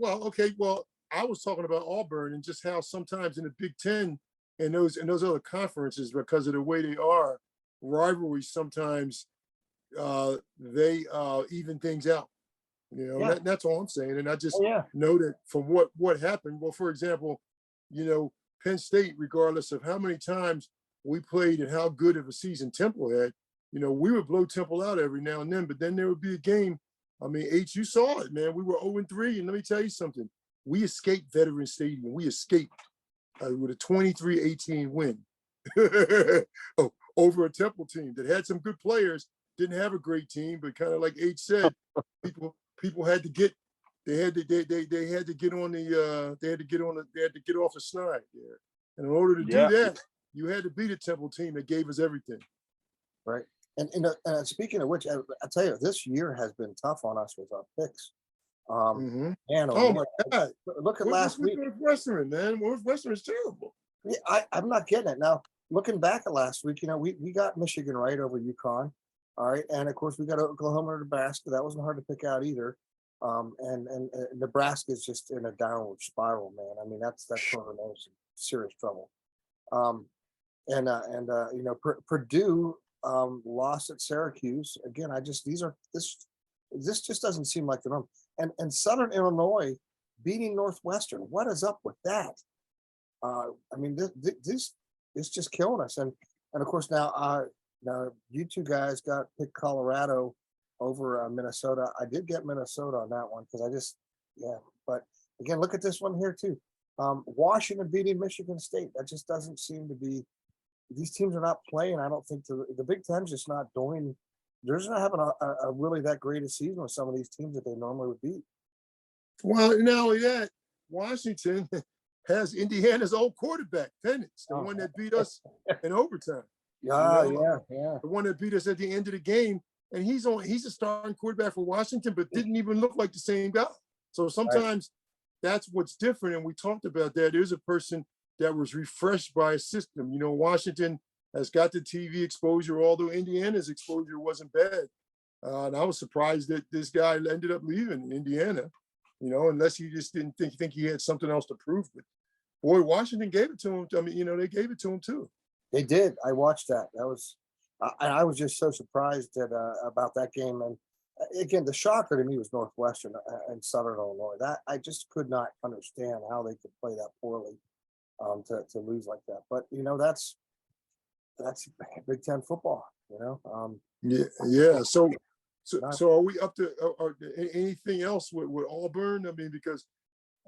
okay. Well, I was talking about Auburn and just how sometimes in the Big Ten and those other conferences, because of the way they are, rivalries sometimes they even things out. Yeah. That's all I'm saying. And I just Oh, yeah. know that from what happened. Well, for example, Penn State, regardless of how many times we played and how good of a season Temple had, we would blow Temple out every now and then, but then there would be a game. I mean, H, you saw it, man. We were 0-3, and let me tell you something. We escaped Veterans Stadium. We escaped with a 23-18 win over a Temple team that had some good players, didn't have a great team, but kind of like H said, people had to get they had to get on the they had to get off the snide there. And in order to do that, you had to beat a Temple team that gave us everything. Right. And speaking of which, I tell you, this year has been tough on us with our picks. Man, Oh my God! Look at last week. Northwestern, man. Northwestern is terrible. Yeah, I'm not getting it now. Looking back at last week, we got Michigan right over UConn. All right, and of course we got Oklahoma or Nebraska. That wasn't hard to pick out either. And Nebraska is just in a downward spiral, man. I mean, that's sort of serious trouble. Purdue lost at Syracuse again. This just doesn't seem like the norm. And Southern Illinois beating Northwestern. What is up with that? I mean, this is just killing us. And of course now you two guys picked Colorado over Minnesota. I did get Minnesota on that one because But again, look at this one here too. Washington beating Michigan State. That just doesn't seem to be. These teams are not playing. I don't think the Big Ten's just not doing. They're just not having a really that great a season with some of these teams that they normally would beat. Well, not only that, Washington has Indiana's old quarterback, Penn, the one that beat us in overtime. Yeah. The one that beat us at the end of the game. And he's a starting quarterback for Washington, but didn't even look like the same guy. So sometimes that's what's different. And we talked about that. There's a person that was refreshed by a system. Washington has got the TV exposure, although Indiana's exposure wasn't bad. And I was surprised that this guy ended up leaving Indiana, unless he just didn't think he had something else to prove. But boy, Washington gave it to him. I mean, they gave it to him too. They did. I watched that. I was just so surprised about that game. And again, the shocker to me was Northwestern and Southern Illinois. That I just could not understand how they could play that poorly to lose like that. But that's Big Ten football. Yeah. So are we up to anything else with Auburn? I mean, because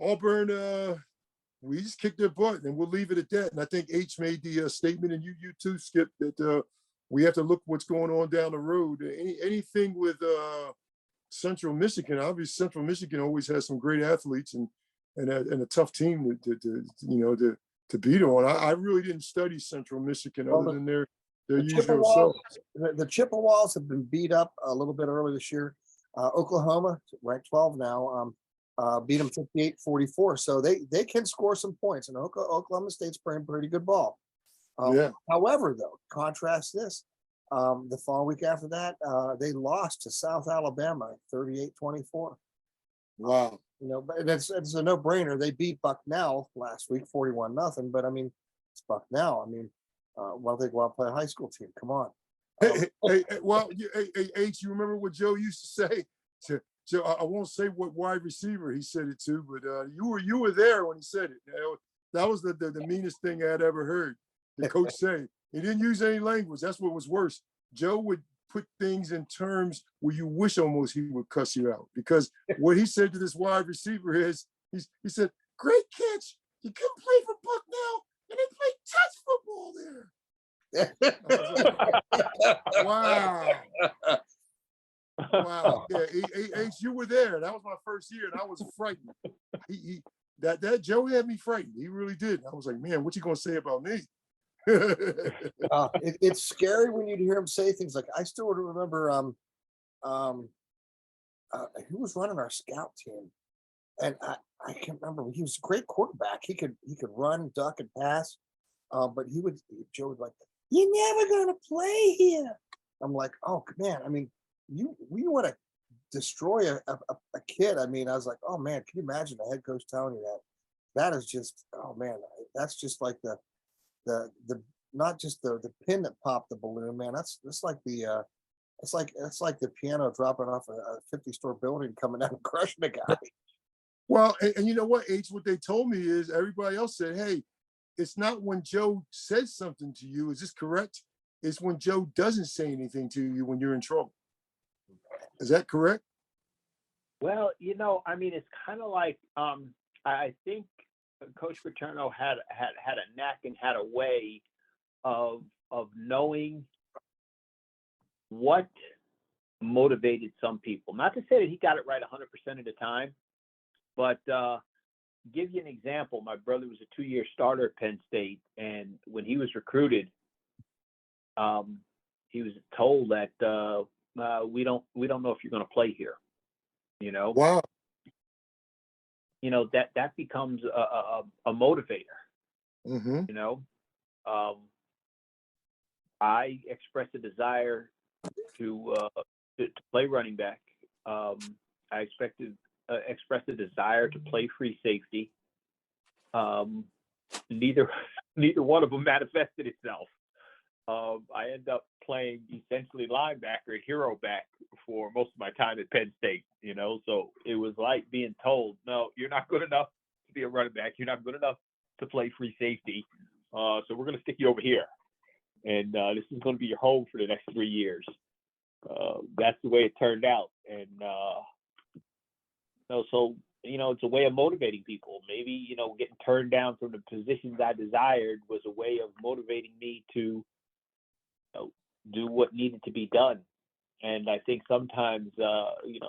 Auburn, we just kicked their butt, and we'll leave it at that. And I think H made the statement, and you too, Skip, that we have to look what's going on down the road. Anything with Central Michigan? Obviously, Central Michigan always has some great athletes and a tough team to beat on. I really didn't study Central Michigan other than their usual selves. The Chippewas have been beat up a little bit early this year. Oklahoma, ranked 12 now, beat them 58-44. So they can score some points, and Oklahoma State's playing pretty good ball. However, though, contrast this. The following week after that, they lost to South Alabama 38-24. Wow. But it's a no-brainer. They beat Bucknell last week 41-0. But I mean, it's Bucknell. I mean, why don't they go out and play a high school team? Come on. Hey, H, you remember what Joe used to say? Joe, I won't say what wide receiver he said it to, but you were there when he said it. That was the meanest thing I had ever heard the coach say. He didn't use any language. That's what was worse. Joe would put things in terms where you wish almost he would cuss you out, because what he said to this wide receiver is he said, "Great catch. You couldn't play for Bucknell, and they play touch football there." Like, wow. Wow. Yeah, H, you were there. That was my first year, and I was frightened. That Joe had me frightened. He really did. I was like, man, what you gonna say about me? It's scary when you hear him say things like, I still remember who was running our scout team, and I can't remember. He was a great quarterback. He could run, duck, and pass. But Joe was like, "You're never gonna play here." I'm like, "Oh man, I mean, we want to destroy a kid." I mean, I was like, "Oh man, can you imagine the head coach telling you that?" That is just, oh man, that's just like the not just the pin that popped the balloon, man. That's like the it's like the piano dropping off a 50-story building coming down and crushing a guy. Well, and you know what, H, what they told me is everybody else said, hey, it's not when Joe says something to you, is this correct? It's when Joe doesn't say anything to you when you're in trouble. Is that correct? Well, I mean, it's kind of like I think Coach Paterno had a knack and had a way of knowing what motivated some people. Not to say that he got it right 100% of the time, but give you an example. My brother was a 2-year starter at Penn State, and when he was recruited, he was told that we don't know if you're going to play here. Wow. That becomes a motivator. Mm-hmm. I expressed a desire to play running back. I expressed a desire to play free safety. Neither one of them manifested itself. I ended up playing essentially linebacker and hero back for most of my time at Penn State, so it was like being told, no, you're not good enough to be a running back. You're not good enough to play free safety. So we're going to stick you over here. And this is going to be your home for the next 3 years. That's the way it turned out. And, so, it's a way of motivating people. Maybe, getting turned down from the positions I desired was a way of motivating me to do what needed to be done. And I think sometimes, you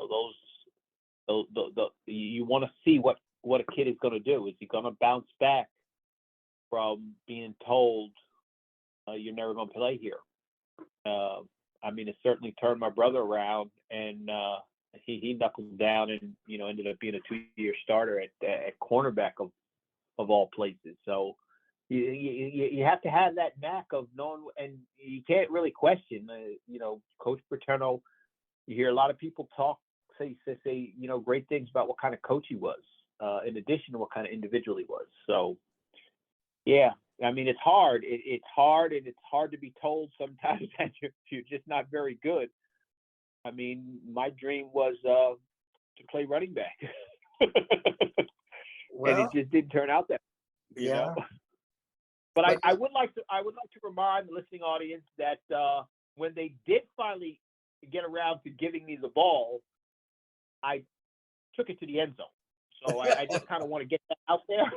want to see what a kid is going to do. Is he going to bounce back from being told you're never going to play here? I mean, it certainly turned my brother around, and he knuckled down and ended up being a 2-year starter at cornerback of all places. So you have to have that knack of knowing, and you can't really question. Coach Paterno. You hear a lot of people say great things about what kind of coach he was, in addition to what kind of individual he was. So, yeah, I mean, it's hard. It's hard, and it's hard to be told sometimes that you're just not very good. I mean, my dream was to play running back, and it just didn't turn out that way, you know? But I would like to remind the listening audience that when they did finally get around to giving me the ball, I took it to the end zone. So I just kind of want to get that out there.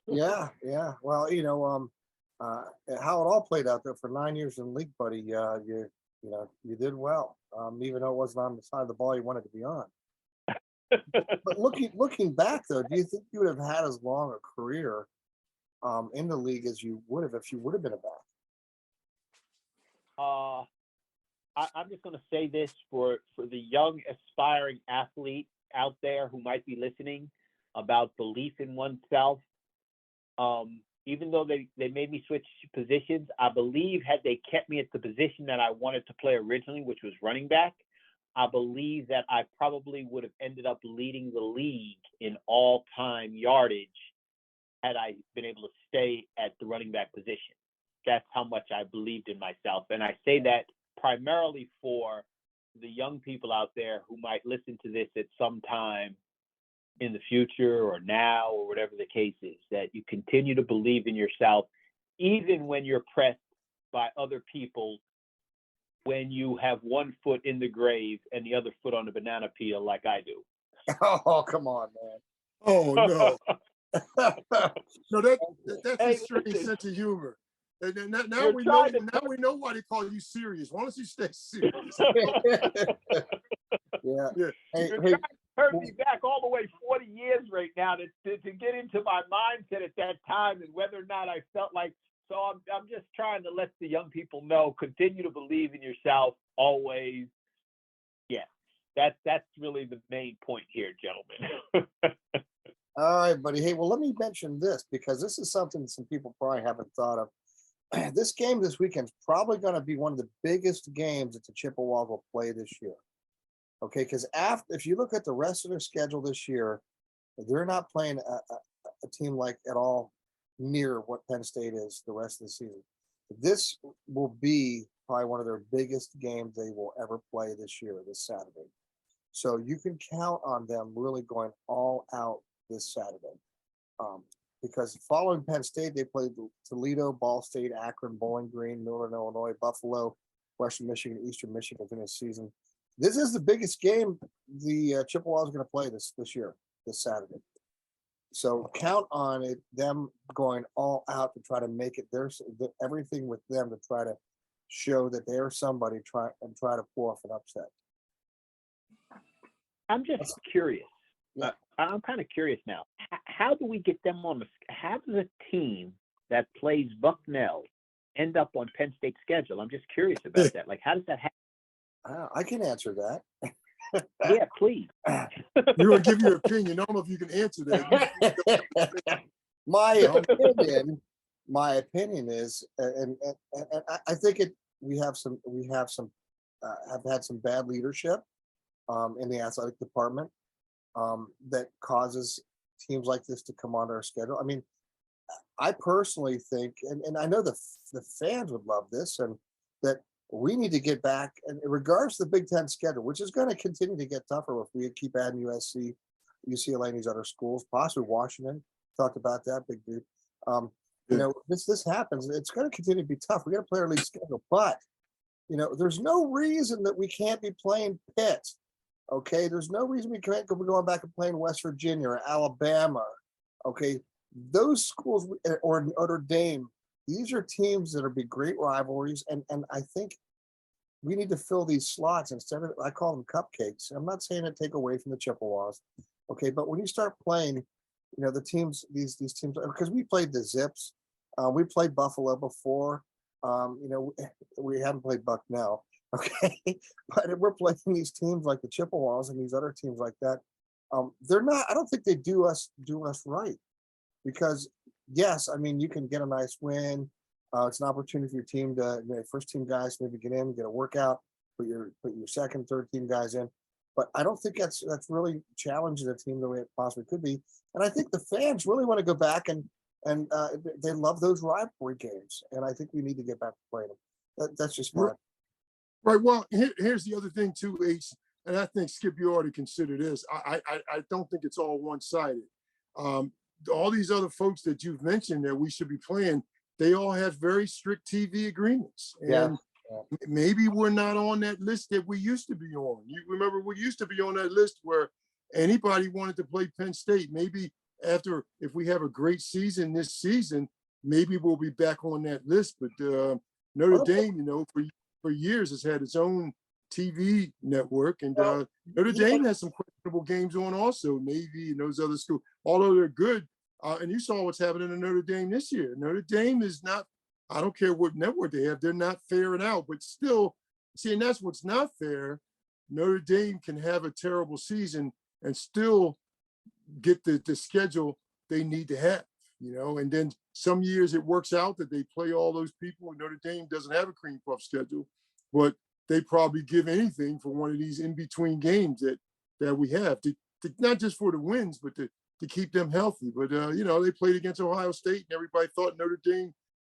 Yeah. Well, how it all played out there for 9 years in the league, buddy. You did well, even though it wasn't on the side of the ball you wanted to be on. But looking back, though, do you think you would have had as long a career in the league as you would have if you would have been a back? I'm just going to say this for the young aspiring athlete out there who might be listening about belief in oneself. Even though they made me switch positions, I believe had they kept me at the position that I wanted to play originally, which was running back, I believe that I probably would have ended up leading the league in all-time yardage had I been able to stay at the running back position. That's how much I believed in myself. And I say that primarily for the young people out there who might listen to this at some time in the future or now or whatever the case is, that you continue to believe in yourself, even when you're pressed by other people, when you have one foot in the grave and the other foot on the banana peel like I do. Oh, come on, Oh no. No, that's Hey, a strange listen, sense of humor. And then now you're we know trying to now we know why they call you serious. Why don't you stay serious? man. Yeah. Yeah. Hey, you're hey, trying to turn me back all the way 40 years right now to get into my mindset at that time and whether or not I felt like. So I'm just trying to let the young people know, continue to believe in yourself always. Yeah, that's really the main point here, gentlemen. all right, buddy. Hey, well, let me mention this because this is something some people probably haven't thought of. This game this weekend is probably going to be one of the biggest games that the Chippewas will play this year. Okay, because if you look at the rest of their schedule this year, they're not playing a team like at all near what Penn State is the rest of the season. This will be probably one of their biggest games they will ever play this year, this Saturday. So you can count on them really going all out this Saturday. Because following Penn State, they played Toledo, Ball State, Akron, Bowling Green, Northern Illinois, Buffalo, Western Michigan, Eastern Michigan for this season. This is the biggest game the Chippewas are going to play this year, this Saturday. So count on it, them going all out to try to make it everything with them to try to show that they're somebody try to pull off an upset. I'm just curious. Yeah. I'm kind of curious now. How do we get them on how does a team that plays Bucknell end up on Penn State's schedule? I'm just curious about that. Like, how does that happen? I can answer that. Yeah, please. You want to give your opinion. I don't know if you can answer that. My opinion is, and I think we have had some bad leadership in the athletic department that causes teams like this to come on our schedule. I mean, I personally think, and I know the fans would love this, and that we need to get back, and in regards to the Big Ten schedule, which is going to continue to get tougher if we keep adding USC, UCLA, and these other schools, possibly Washington. Talked about that, big dude. You know, this happens. It's going to continue to be tough. We got to play our league schedule, but you know, there's no reason that we can't be playing Pitt. Okay, there's no reason we can't be going back and playing West Virginia or Alabama. Okay, those schools or Notre Dame. These are teams that are be great rivalries, and I think we need to fill these slots instead of, I call them cupcakes. I'm not saying to take away from the Chippewas, okay, but when you start playing, you know, the teams, these teams, because we played the Zips, we played Buffalo before, you know, we haven't played Bucknell, okay, but we're playing these teams like the Chippewas and these other teams like that. They're not. I don't think they do us right, because yes, I mean, you can get a nice win. It's an opportunity for your team to, you know, first team guys maybe get in, get a workout, put your second, third team guys in. But I don't think that's really challenging a team the way it possibly could be. And I think the fans really want to go back and they love those rivalry games. And I think we need to get back to playing them. That's just my. Right. Well, here's the other thing too, H. And I think Skip, you already consider this. I don't think it's all one-sided. All these other folks that you've mentioned that we should be playing, they all have very strict TV agreements. And maybe we're not on that list that we used to be on. You remember we used to be on that list where anybody wanted to play Penn State. Maybe if we have a great season this season, maybe we'll be back on that list. But Notre Dame, you know, for years has had its own TV network, and Notre Dame has some questionable games on also, Navy and those other schools, although they're good. And you saw what's happening in Notre Dame this year. Notre Dame is not, I don't care what network they have, they're not fairing out, but still, see, and that's what's not fair. Notre Dame can have a terrible season and still get the schedule they need to have, you know, and then some years it works out that they play all those people, and Notre Dame doesn't have a cream puff schedule, but they probably give anything for one of these in-between games that we have to not just for the wins, but to keep them healthy. But, you know, they played against Ohio State and everybody thought Notre Dame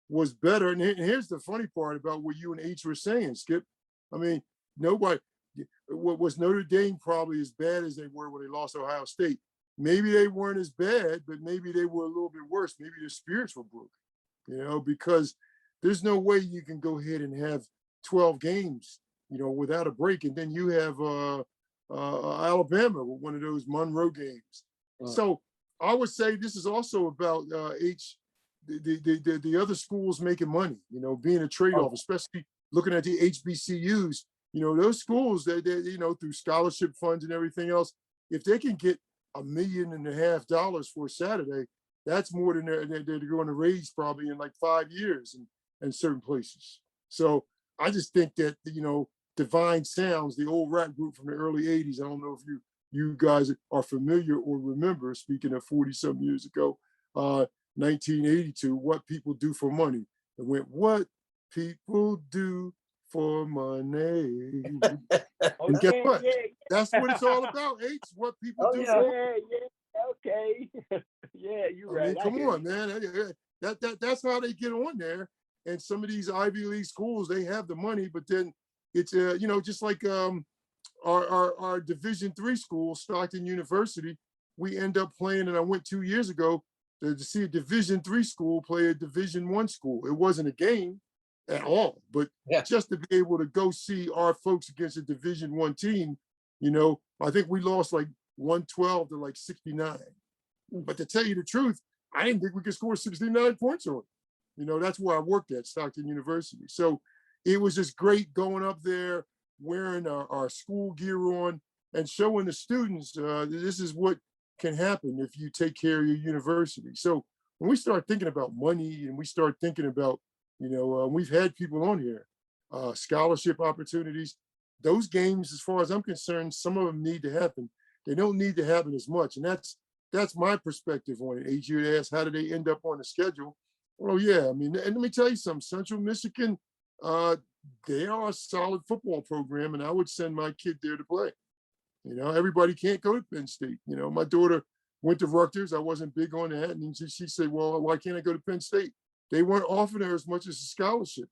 was better. And here's the funny part about what you and H were saying, Skip. I mean, nobody, was Notre Dame probably as bad as they were when they lost Ohio State? Maybe they weren't as bad, but maybe they were a little bit worse. Maybe their spirits were broken, because there's no way you can go ahead and have 12 games, without a break. And then you have Alabama with one of those Monroe games. So I would say this is also about the other schools making money, being a trade-off, especially looking at the HBCUs. Those schools that through scholarship funds and everything else, if they can get $1.5 million for a Saturday, that's more than they're going to raise probably in like 5 years in certain places. So I just think that, Divine Sounds, the old rap group from the early 80s, I don't know if you guys are familiar or remember, speaking of 40-some years ago, 1982, What People Do for Money. It went, what people do for money. And guess what? That's what it's all about, H. What people do for money. Okay. Yeah, you're right. Come on, man. That's how they get on there. And some of these Ivy League schools, they have the money, but then it's just like our Division III school, Stockton University. We end up playing, and I went 2 years ago to see a Division III school play a Division I school. It wasn't a game at all, but just to be able to go see our folks against a Division I team, I think we lost like 112 to like 69. But to tell you the truth, I didn't think we could score 69 points on it. That's where I worked at, Stockton University. So it was just great going up there, wearing our school gear on and showing the students this is what can happen if you take care of your university. So when we start thinking about money and we start thinking about, we've had people on here, scholarship opportunities, those games, as far as I'm concerned, some of them need to happen. They don't need to happen as much. And that's my perspective on it. H, you asked, how did they end up on the schedule? Well, yeah, and let me tell you something, Central Michigan, they are a solid football program, and I would send my kid there to play. Everybody can't go to Penn State. My daughter went to Rutgers. I wasn't big on that. And she said, well, why can't I go to Penn State? They weren't offering her as much as a scholarship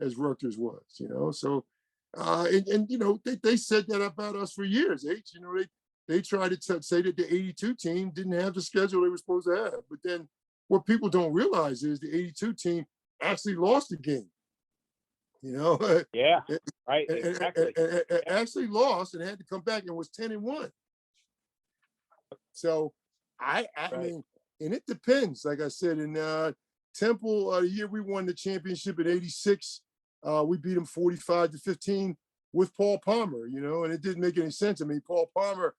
as Rutgers was, So, they said that about us for years, H. They tried to say that the 82 team didn't have the schedule they were supposed to have. But then what people don't realize is the 82 team actually lost the game. Yeah, right. Exactly. Actually lost and had to come back and was 10-1. So I mean, and it depends. Like I said, in Temple, the year we won the championship in '86, we beat them 45-15 with Paul Palmer, and it didn't make any sense. I mean, Paul Palmer,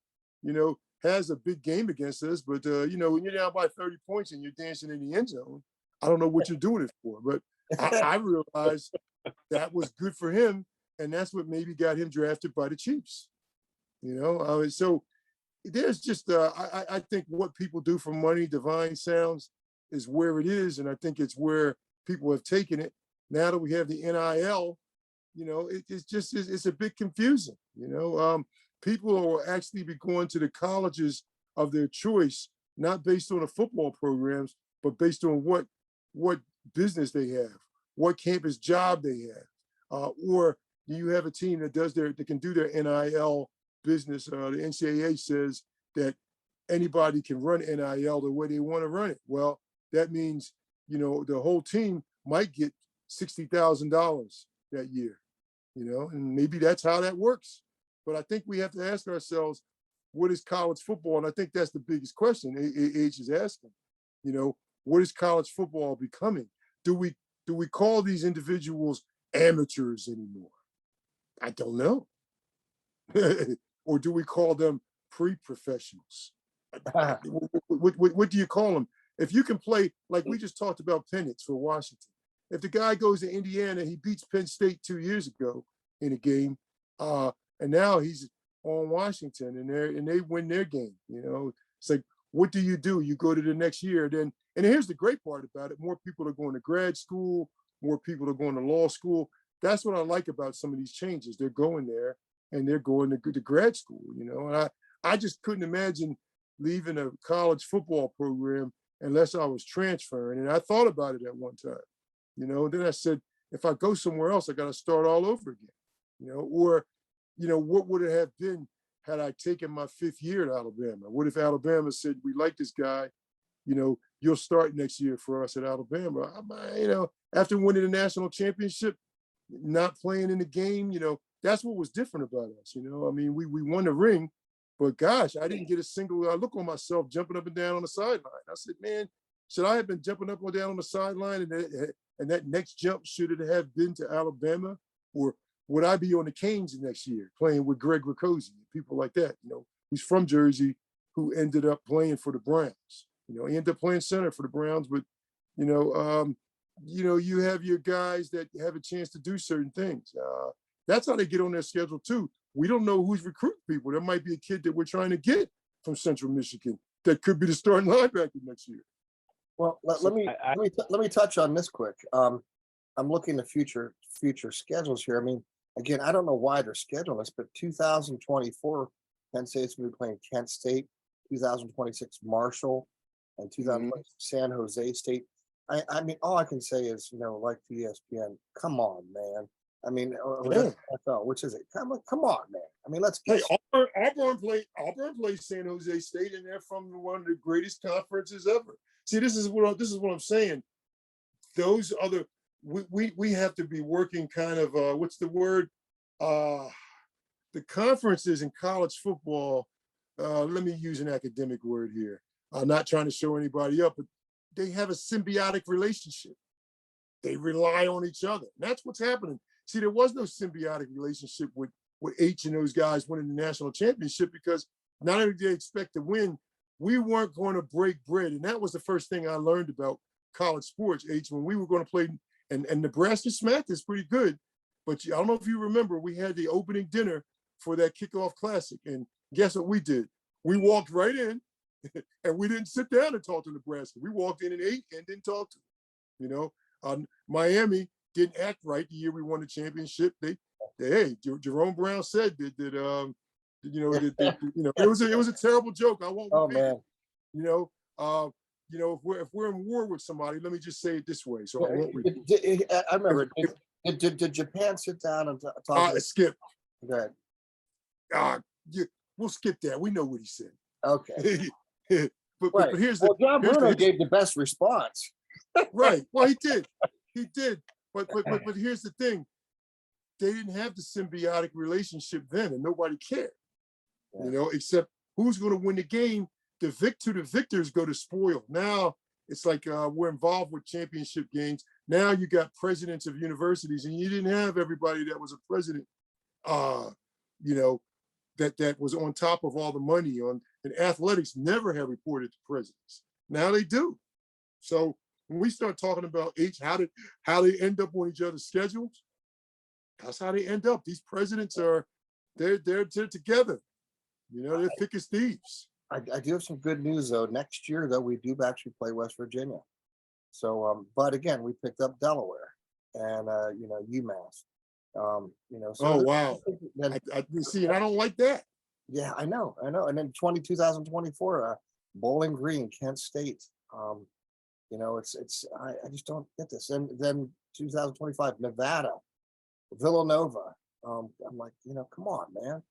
has a big game against us, but when you're down by 30 points and you're dancing in the end zone, I don't know what you're doing it for. But I realized that was good for him, and that's what maybe got him drafted by the Chiefs. So there's just I think what people do for money, Divine Sounds, is where it is, and I think it's where people have taken it. Now that we have the NIL, it's a bit confusing. People will actually be going to the colleges of their choice, not based on the football programs, but based on what business they have, what campus job they have, or do you have a team that can do their NIL business? The NCAA says that anybody can run NIL the way they want to run it. Well, that means the whole team might get $60,000 that year, and maybe that's how that works. But I think we have to ask ourselves, what is college football? And I think that's the biggest question H is asking. What is college football becoming? Do we call these individuals amateurs anymore? I don't know. Or do we call them pre-professionals? What do you call them? If you can play, like we just talked about Penix for Washington. If the guy goes to Indiana, he beats Penn State 2 years ago in a game, and now he's on Washington and they win their game. It's like, what do? You go to the next year. Then, and here's the great part about it: more people are going to grad school, more people are going to law school. That's what I like about some of these changes. They're going there and they're going to grad school. And I just couldn't imagine leaving a college football program unless I was transferring. And I thought about it at one time. Then I said, if I go somewhere else, I got to start all over again. Or what would it have been had I taken my 5th year at Alabama? What if Alabama said, we like this guy, you'll start next year for us at Alabama? After winning the national championship, not playing in the game, that's what was different about us. We won the ring, but gosh, I didn't get a single look on myself jumping up and down on the sideline. I said, man, should I have been jumping up and down on the sideline and that next jump should it have been to Alabama? Or would I be on the Canes next year playing with Greg Ricosi, people like that, who's from Jersey, who ended up playing for the Browns? He ended up playing center for the Browns, but you have your guys that have a chance to do certain things. That's how they get on their schedule too. We don't know who's recruiting people. There might be a kid that we're trying to get from Central Michigan that could be the starting linebacker next year. Well, let me touch on this quick. I'm looking at future schedules here. I mean, again, I don't know why they're scheduling this, but 2024, Penn State's going to be playing Kent State, 2026 Marshall, and 2026 San Jose State. I mean, all I can say is, like the ESPN, come on, man. I mean, NFL, which is it? Come on, man. I mean, let's get. Hey, Auburn plays San Jose State, and they're from one of the greatest conferences ever. See, this is what I'm saying. Those other we have to be working kind of what's the word? The conferences in college football. Let me use an academic word here. I'm not trying to show anybody up, but they have a symbiotic relationship. They rely on each other. And that's what's happening. See, there was no symbiotic relationship with H and those guys winning the national championship because not only did they expect to win, we weren't going to break bread. And that was the first thing I learned about college sports, H, when we were going to play, and Nebraska smacked us pretty good. But I don't know if you remember, we had the opening dinner for that kickoff classic. And guess what we did? We walked right in and we didn't sit down and talk to Nebraska. We walked in and ate and didn't talk to them. Miami didn't act right the year we won the championship. Jerome Brown said that it was a terrible joke. I won't repeat it. If we're in war with somebody, let me just say it this way. So I won't repeat it. I remember. Did Japan sit down and talk? Skip. Go ahead. We'll skip that. We know what he said. Okay. but here's John Bruno gave the best response. Right. Well, he did. But here's the thing. They didn't have the symbiotic relationship then, and nobody cared. Yeah. Except who's going to win the game. The victors go to spoil. Now it's like we're involved with championship games. Now you got presidents of universities, and you didn't have everybody that was a president, that was on top of all the money and athletics never have reported to presidents. Now they do. So when we start talking about how they end up on each other's schedules, that's how they end up. These presidents they're together. They're thick as thieves. I do have some good news though. Next year though, we do actually play West Virginia. So, but again, we picked up Delaware and UMass. So oh wow! I see, and I don't like that. Yeah, I know. And then 2024, Bowling Green, Kent State. I just don't get this. And then 2025, Nevada, Villanova. I'm like, come on, man.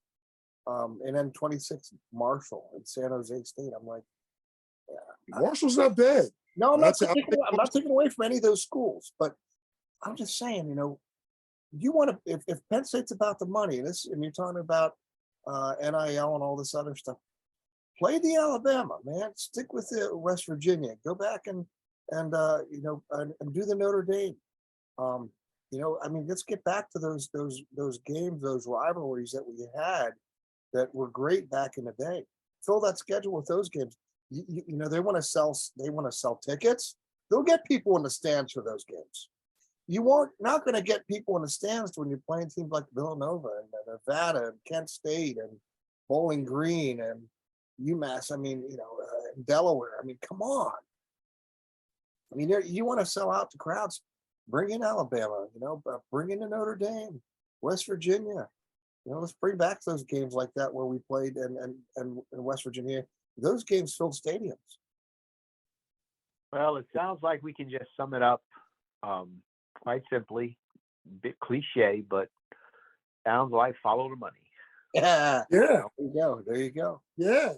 And then 26, Marshall and San Jose State. I'm like, yeah, Marshall's not bad. No, I'm not taking away from any of those schools, but I'm just saying, you want to, if Penn State's about the money and you're talking about NIL and all this other stuff, play the Alabama, man. Stick with the West Virginia. Go back and do the Notre Dame. Let's get back to those games, those rivalries that we had that were great back in the day. Fill that schedule with those games. They want to sell tickets. They'll get people in the stands for those games. Not going to get people in the stands when you're playing teams like Villanova and Nevada and Kent State and Bowling Green and UMass. Delaware. Come on. You want to sell out the crowds. Bring in Alabama. Bring in the Notre Dame, West Virginia. Let's bring back those games like that where we played and West Virginia. Those games filled stadiums. Well, it sounds like we can just sum it up quite simply. A bit cliche, but sounds like follow the money. Yeah. Yeah, There you go. There you go. yeah.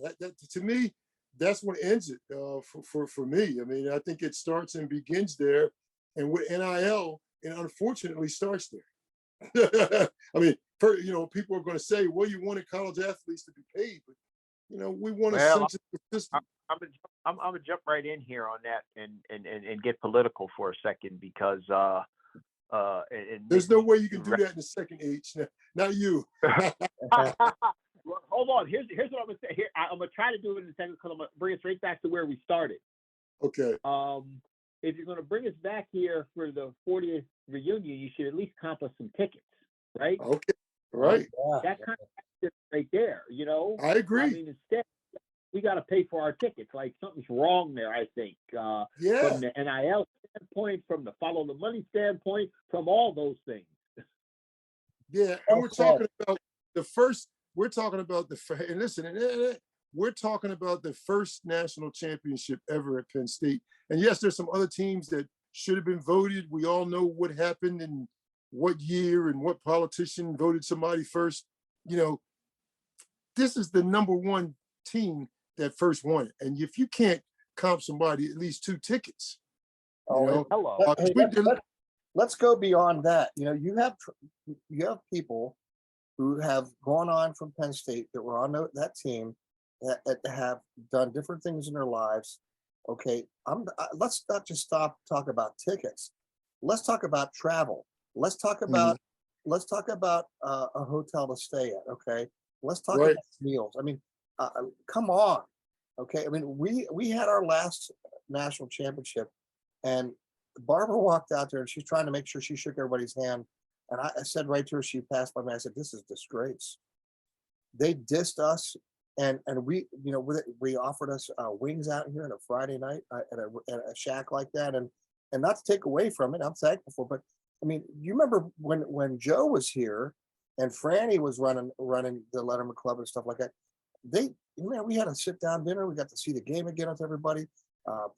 To me, that's what ends it for me. I mean, I think it starts and begins there, and with NIL, and unfortunately starts there. I mean, people are going to say, "Well, you wanted college athletes to be paid," but we want a Well, sense of the system. I'm gonna jump right in here on that and get political for a second because and There's no maybe way you can do that in the second H. Not you. Well, hold on. Here's what I'm gonna say. Here I'm gonna try to do it in a second because I'm gonna bring us right back to where we started. Okay. If you're gonna bring us back here for the 40th reunion, you should at least comp us some tickets, right? Okay. Right. Yeah. That kind of right there, I agree. I mean, instead we got to pay for our tickets. Like something's wrong there, I think. Yeah. From the NIL standpoint, from the follow the money standpoint, from all those things. Yeah. And we're talking about the first. We're talking about and listen, we're talking about the first national championship ever at Penn State. And yes, there's some other teams that should have been voted. We all know what happened and what year and what politician voted somebody first. This is the number one team that first won it. And if you can't comp somebody at least 2 tickets, Hello. Hey, let's go beyond that. You have people who have gone on from Penn State that were on that team that have done different things in their lives. Okay, let's not just talk about tickets. Let's talk about travel. Let's talk about a hotel to stay at. Okay, let's talk Right. about meals. I mean, come on. Okay, I mean we had our last national championship, and Barbara walked out there and she's trying to make sure she shook everybody's hand. And I said right to her, she passed by me. I said, "This is disgrace." They dissed us, and we offered us wings out here on a Friday night at a shack like that, and not to take away from it, I'm thankful for. But I mean, you remember when Joe was here, and Franny was running the Letterman Club and stuff like that. We had a sit down dinner. We got to see the game again with everybody.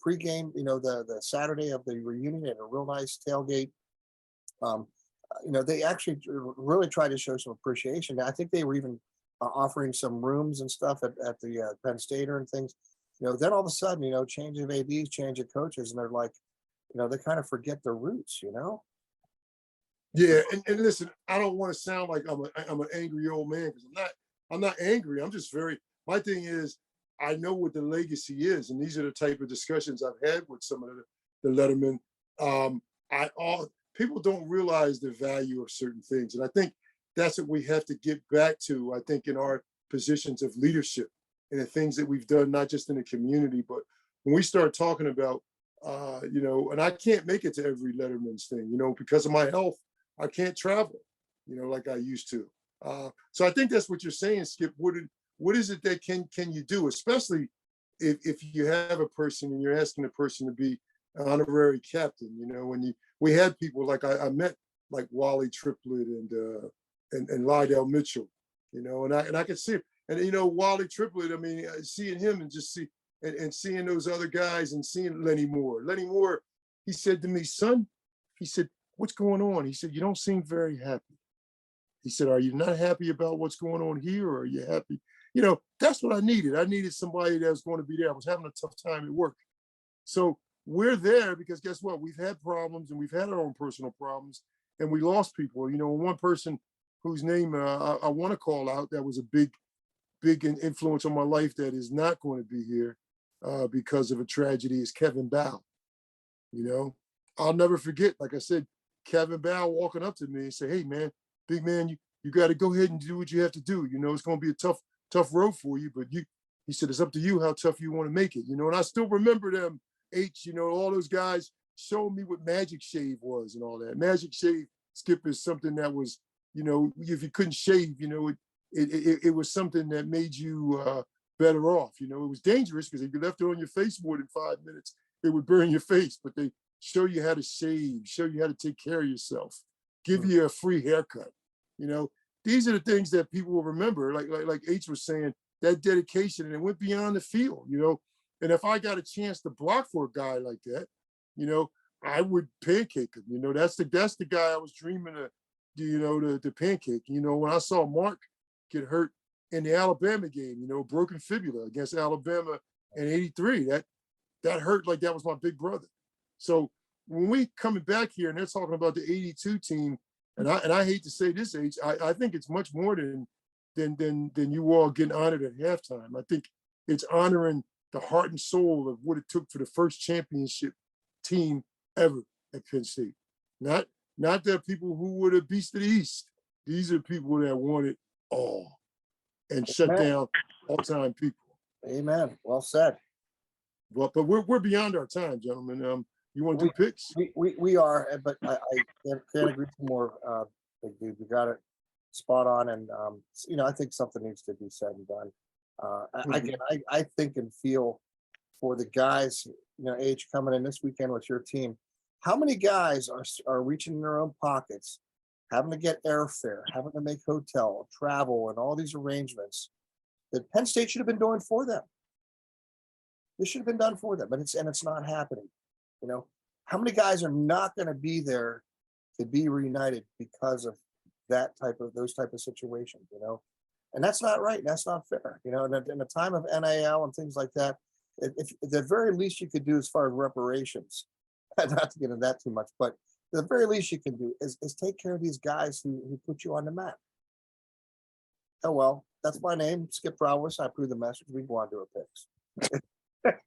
Pre-game, the Saturday of the reunion, and a real nice tailgate. They actually really tried to show some appreciation. I think they were even offering some rooms and stuff at the Penn Stater and things. Then all of a sudden, change of ADs, change of coaches, and they're like, they kind of forget their roots. Yeah, and listen, I don't want to sound like I'm an angry old man, because I'm not angry. I'm just my thing is, I know what the legacy is, and these are the type of discussions I've had with some of the Lettermen. People don't realize the value of certain things, and I think that's what we have to get back to. I think in our positions of leadership and the things that we've done, not just in the community, but when we start talking about, and I can't make it to every Letterman's thing, because of my health, I can't travel, like I used to. So I think that's what you're saying, Skip. What is it that can you do, especially if you have a person and you're asking a person to be an honorary captain? When we had people like I met, like Wally Triplett and Lydell Mitchell, and I could see it. And Wally Triplett, I mean, seeing him and just seeing those other guys and seeing Lenny Moore. Lenny Moore, he said to me, "Son," he said, "what's going on?" He said, "You don't seem very happy." He said, "Are you not happy about what's going on here, or are you happy?" That's what I needed. I needed somebody that was going to be there. I was having a tough time at work. So we're there because guess what? We've had problems, and we've had our own personal problems, and we lost people. One person whose name I want to call out, that was a big influence on my life, that is not going to be here because of a tragedy, is Kevin Bow. I'll never forget, like I said, Kevin Bow walking up to me and say, "Hey man, big man, you got to go ahead and do what you have to do. It's going to be a tough road for you, but he said, it's up to you how tough you want to make it." And I still remember them, all those guys showing me what Magic Shave was and all that. Magic Shave, Skip, is something that was, if you couldn't shave, it was something that made you better off. It was dangerous because if you left it on your face more than 5 minutes, it would burn your face. But they show you how to shave, show you how to take care of yourself, give you a free haircut. These are the things that people will remember. Like H was saying, that dedication, and it went beyond the field. And if I got a chance to block for a guy like that, I would pancake him. That's the guy I was dreaming of, to pancake. When I saw Mark get hurt in the Alabama game, broken fibula against Alabama in '83. That hurt like that was my big brother. So when we coming back here and they're talking about the '82 team, and I hate to say this, H, I think it's much more than you all getting honored at halftime. I think it's honoring the heart and soul of what it took for the first championship team ever at Penn State. Not the people who were the beast of the East. These are people that won it all and shut down all-time people. Amen. Well said. But we're beyond our time, gentlemen. You want to do picks? We are, but I can't agree more. Big dude, you got it spot on, and I think something needs to be said and done. I think and feel for the guys, H, coming in this weekend with your team. How many guys are reaching in their own pockets, having to get airfare, having to make hotel, travel, and all these arrangements that Penn State should have been doing for them? This should have been done for them, but it's not happening. How many guys are not going to be there to be reunited because of those type of situations, and that's not right. That's not fair. In the time of NIL and things like that, if the very least you could do as far as reparations, not to get into that too much, but the very least you can do is take care of these guys who put you on the map. Oh, well, that's my name, Skip Rowles. I approve the message. We go on to our picks.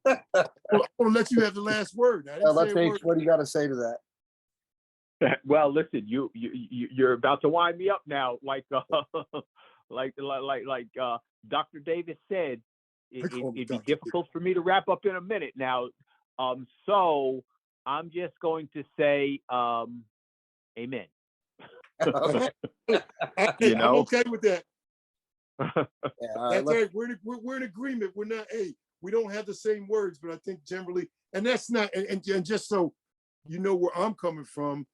I'm gonna let you have the last word. What do you got to say to that? Well, listen, you're about to wind me up now, like Dr. Davis said. It'd be difficult for me to wrap up in a minute now. So I'm just going to say, amen. I'm okay with that. That's right. We're in agreement. We're not. We don't have the same words, but I think generally, and that's not. And just so you know where I'm coming from,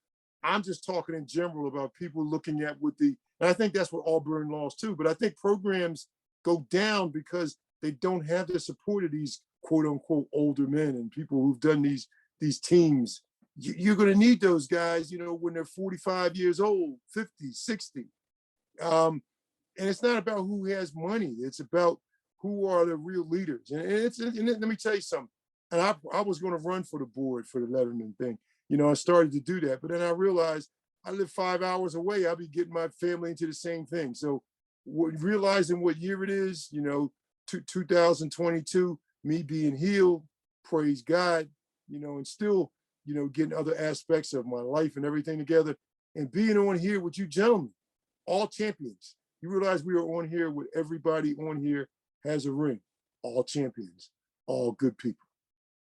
I'm just talking in general about people looking at and I think that's what Auburn lost too. But I think programs go down because they don't have the support of these quote unquote older men and people who've done these teams. You're going to need those guys, when they're 45 years old, 50, 60. And it's not about who has money. It's about who are the real leaders. And let me tell you something. And I was going to run for the board for the Letterman thing. I started to do that, but then I realized I live 5 hours away. I'll be getting my family into the same thing. So realizing what year it is, 2022, me being healed, praise God, and still, getting other aspects of my life and everything together and being on here with you gentlemen, all champions. You realize we are on here with everybody on here has a ring, all champions, all good people,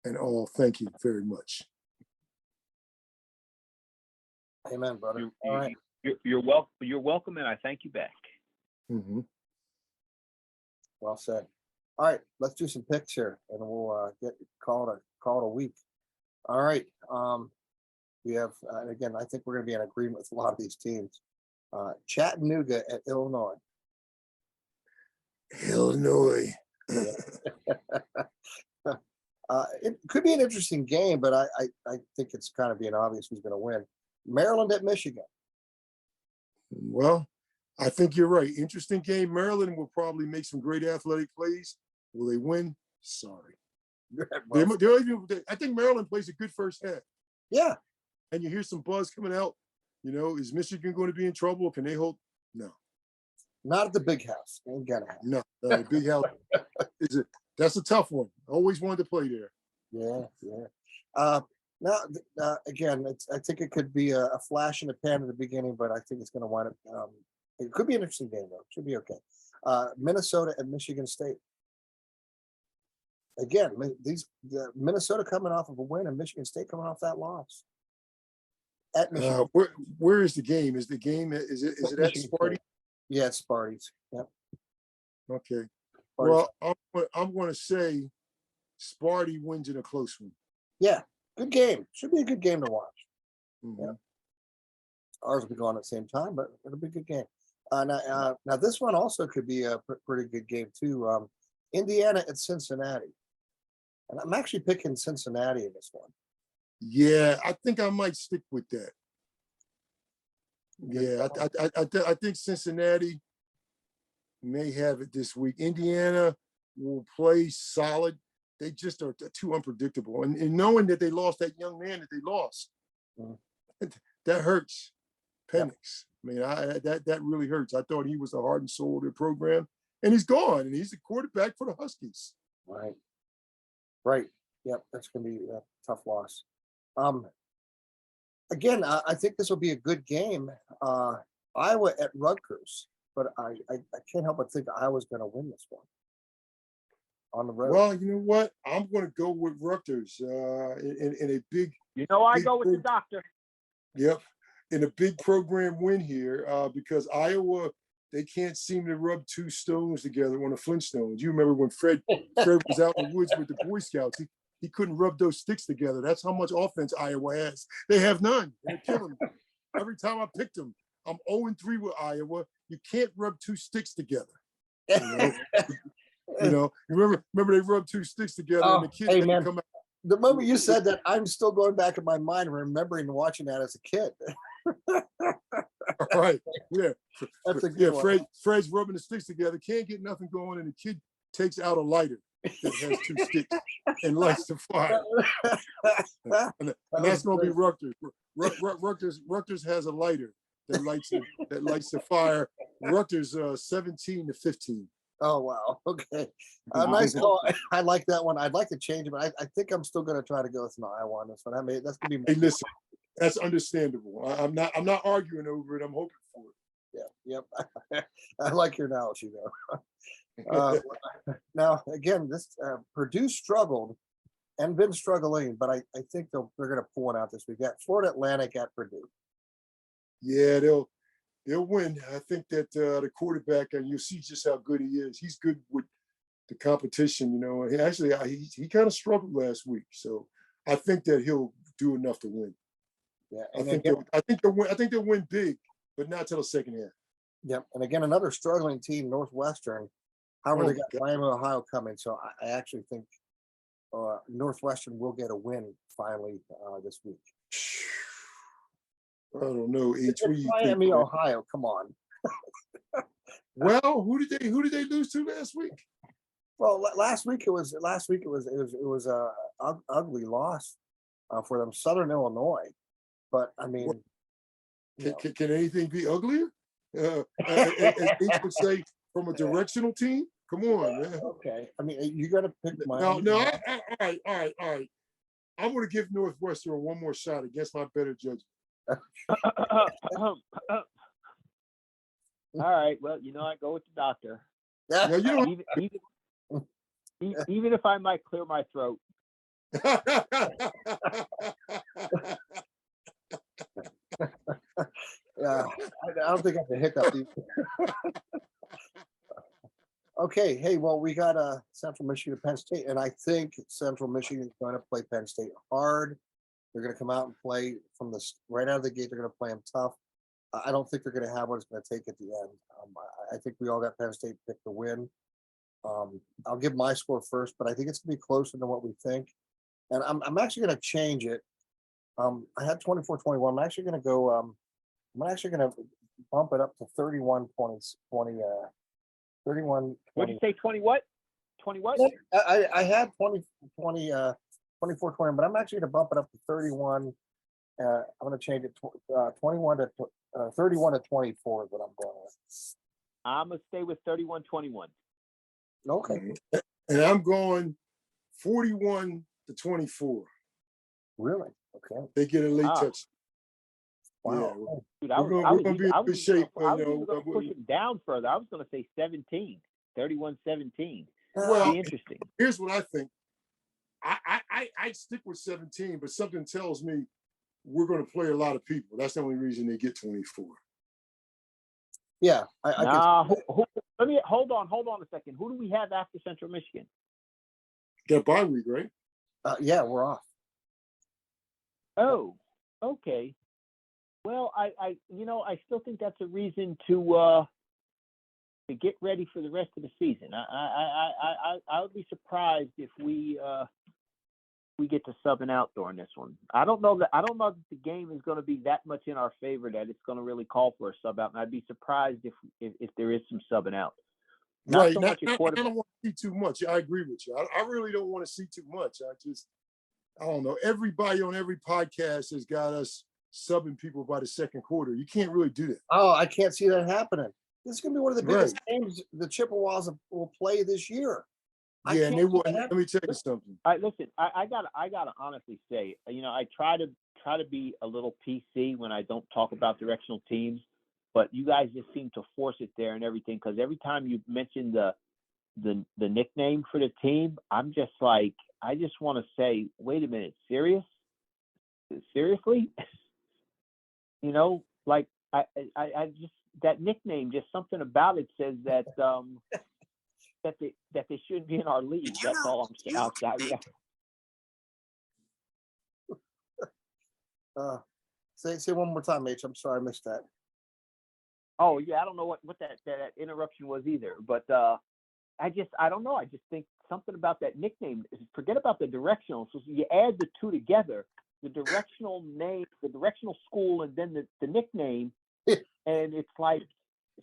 and all thank you very much. Amen, brother. All right. You're welcome. You're welcome, and I thank you back. Mm-hmm. Well said. All right, let's do some picks here, and we'll call it a week. All right. We have again. I think we're going to be in agreement with a lot of these teams. Chattanooga at Illinois. Illinois. It could be an interesting game, but I think it's kind of being obvious who's going to win. Maryland at Michigan. Well, I think you're right. Interesting game. Maryland will probably make some great athletic plays. Will they win? Sorry. I think Maryland plays a good first half. Yeah. And you hear some buzz coming out. Is Michigan going to be in trouble? Can they hold? No. Not at the big house. Ain't gonna happen. No, the big house. That's a tough one. Always wanted to play there. Yeah. Now, again, I think it could be a flash in the pan at the beginning, but I think it's going to wind up. It could be an interesting game, though. It should be okay. Minnesota and Michigan State. Again, Minnesota coming off of a win and Michigan State coming off that loss. At Michigan. Where is the game? Is it at Sparty? Yeah, it's Sparty's. Yep. Okay. Sparty's. Well, I'm going to say Sparty wins in a close one. Yeah, good game. Should be a good game to watch. Mm-hmm. Yeah. Ours will be going at the same time, but it'll be a good game. Now this one also could be a pretty good game too. Indiana at Cincinnati, and I'm actually picking Cincinnati in this one. Yeah, I think I might stick with that. Yeah, I think Cincinnati may have it this week. Indiana will play solid. They just are too unpredictable. And knowing that they lost that young man that they lost, that hurts. Penix. I mean, that really hurts. I thought he was the heart and soul of their program, and he's gone, and he's the quarterback for the Huskies. Right. Right. Yep. That's going to be a tough loss. Again, I think this will be a good game. Iowa at Rutgers, but I can't help but think Iowa's going to win this one on the road. Well, you know what? I'm going to go with Rutgers in a big. You know, I big go with the doctor. Yep, in a big program win here because Iowa, they can't seem to rub two stones together on the Flintstones. You remember when Fred was out in the woods with the Boy Scouts? He couldn't rub those sticks together. That's how much offense Iowa has. They have none. They're killing me. Every time I picked them, I'm 0-3 with Iowa. You can't rub two sticks together. You remember they rubbed two sticks together and the kids had to come out. The moment you said that, I'm still going back in my mind, remembering watching that as a kid. All right. Yeah. That's a good one. Fred's rubbing the sticks together, can't get nothing going, and the kid takes out a lighter that has two sticks and lights the fire. And that's going to be Rutgers. Rutgers has a lighter that lights the fire. Rutgers 17-15. Oh wow! Okay, nice call. I like that one. I'd like to change it, but I think I'm still going to try to go with an Iowa on this one. That's going to be. Hey, listen, that's understandable. I'm not arguing over it. I'm hoping for it. Yeah. Yep. I like your analogy though. Now again, this Purdue struggled and been struggling, but I think they're going to pull one out this week. Got Florida Atlantic at Purdue. Yeah, they'll win. I think that the quarterback, and you'll see just how good he is. He's good with the competition, he kind of struggled last week. So I think that he'll do enough to win. Yeah, I think they'll win. I think they'll win big, but not till the second half. Yep. And again, another struggling team, Northwestern. However, they got Miami, Ohio coming. So I actually think Northwestern will get a win finally this week. I don't know. Miami, Ohio. Come on. Well, who did they lose to last week? Well, last week it was a ugly loss for them, Southern Illinois. But I mean, can anything be uglier? As H would say, from a directional team. Come on, man. Okay. I mean, you got to pick Miami. No. All right. I'm going to give Northwestern one more shot against my better judgment. All right. Well, I go with the doctor. Yeah, you don't. Even if I might clear my throat. Yeah, I don't think I can hiccup. Okay. Hey, well, we got Central Michigan, Penn State, and I think Central Michigan is going to play Penn State hard. They're going to come out and play from right out of the gate. They're going to play them tough. I don't think they're going to have what it's going to take at the end. I think we all got Penn State picked to win. I'll give my score first, but I think it's going to be closer than what we think. And I'm actually going to change it. I had 24-21. I'm actually going to go. I'm actually going to bump it up to 31 points. 31. What did you say? 20 what? 20 what? I had 24-20, but I'm actually going to bump it up to 31. I'm going to change it 21 to 31 to 24 is what I'm going with. I'm going to stay with 31-21. Okay. And I'm going 41 to 24. Really? Okay. They get a late touch. Wow. Yeah. Dude, we're going to be in good shape. I was going to push it down further. I was going to say 17, 31-17. Well, be interesting. Here's what I think. I'd stick with 17, but something tells me we're going to play a lot of people. That's the only reason they get 24. Yeah. Let me hold on a second. Who do we have after Central Michigan? Got a bye week, right? Yeah, we're off. Oh, okay. Well, I still think that's a reason to get ready for the rest of the season. I would be surprised if we get to subbing out during this one. I don't know that the game is going to be that much in our favor that it's going to really call for a sub out, and I'd be surprised if there is some subbing out. Not Right. so Now, much a I quarterback. don't want to see too much. I agree with you. I really don't want to see too much. I don't know. Everybody on every podcast has got us subbing people by the second quarter. You can't really do that. Oh, I can't see that happening. This is going to be one of the biggest Right. games the Chippewas will play this year. I Yeah, and can't they see will. that Let happening. me tell you something. Listen, I gotta honestly say, I try to be a little PC when I don't talk about directional teams, but you guys just seem to force it there and everything. Because every time you mention the nickname for the team, I'm just like, I just want to say, wait a minute, seriously, like I just, that nickname, just something about it says that that they shouldn't be in our league. That's all I'm saying. Outside, yeah. Say one more time, H. I'm sorry, I missed that. Oh yeah, I don't know what that interruption was either, but I don't know. I just think something about that nickname. Forget about the directional. So you add the two together, the directional name, the directional school, and then the nickname, and it's like,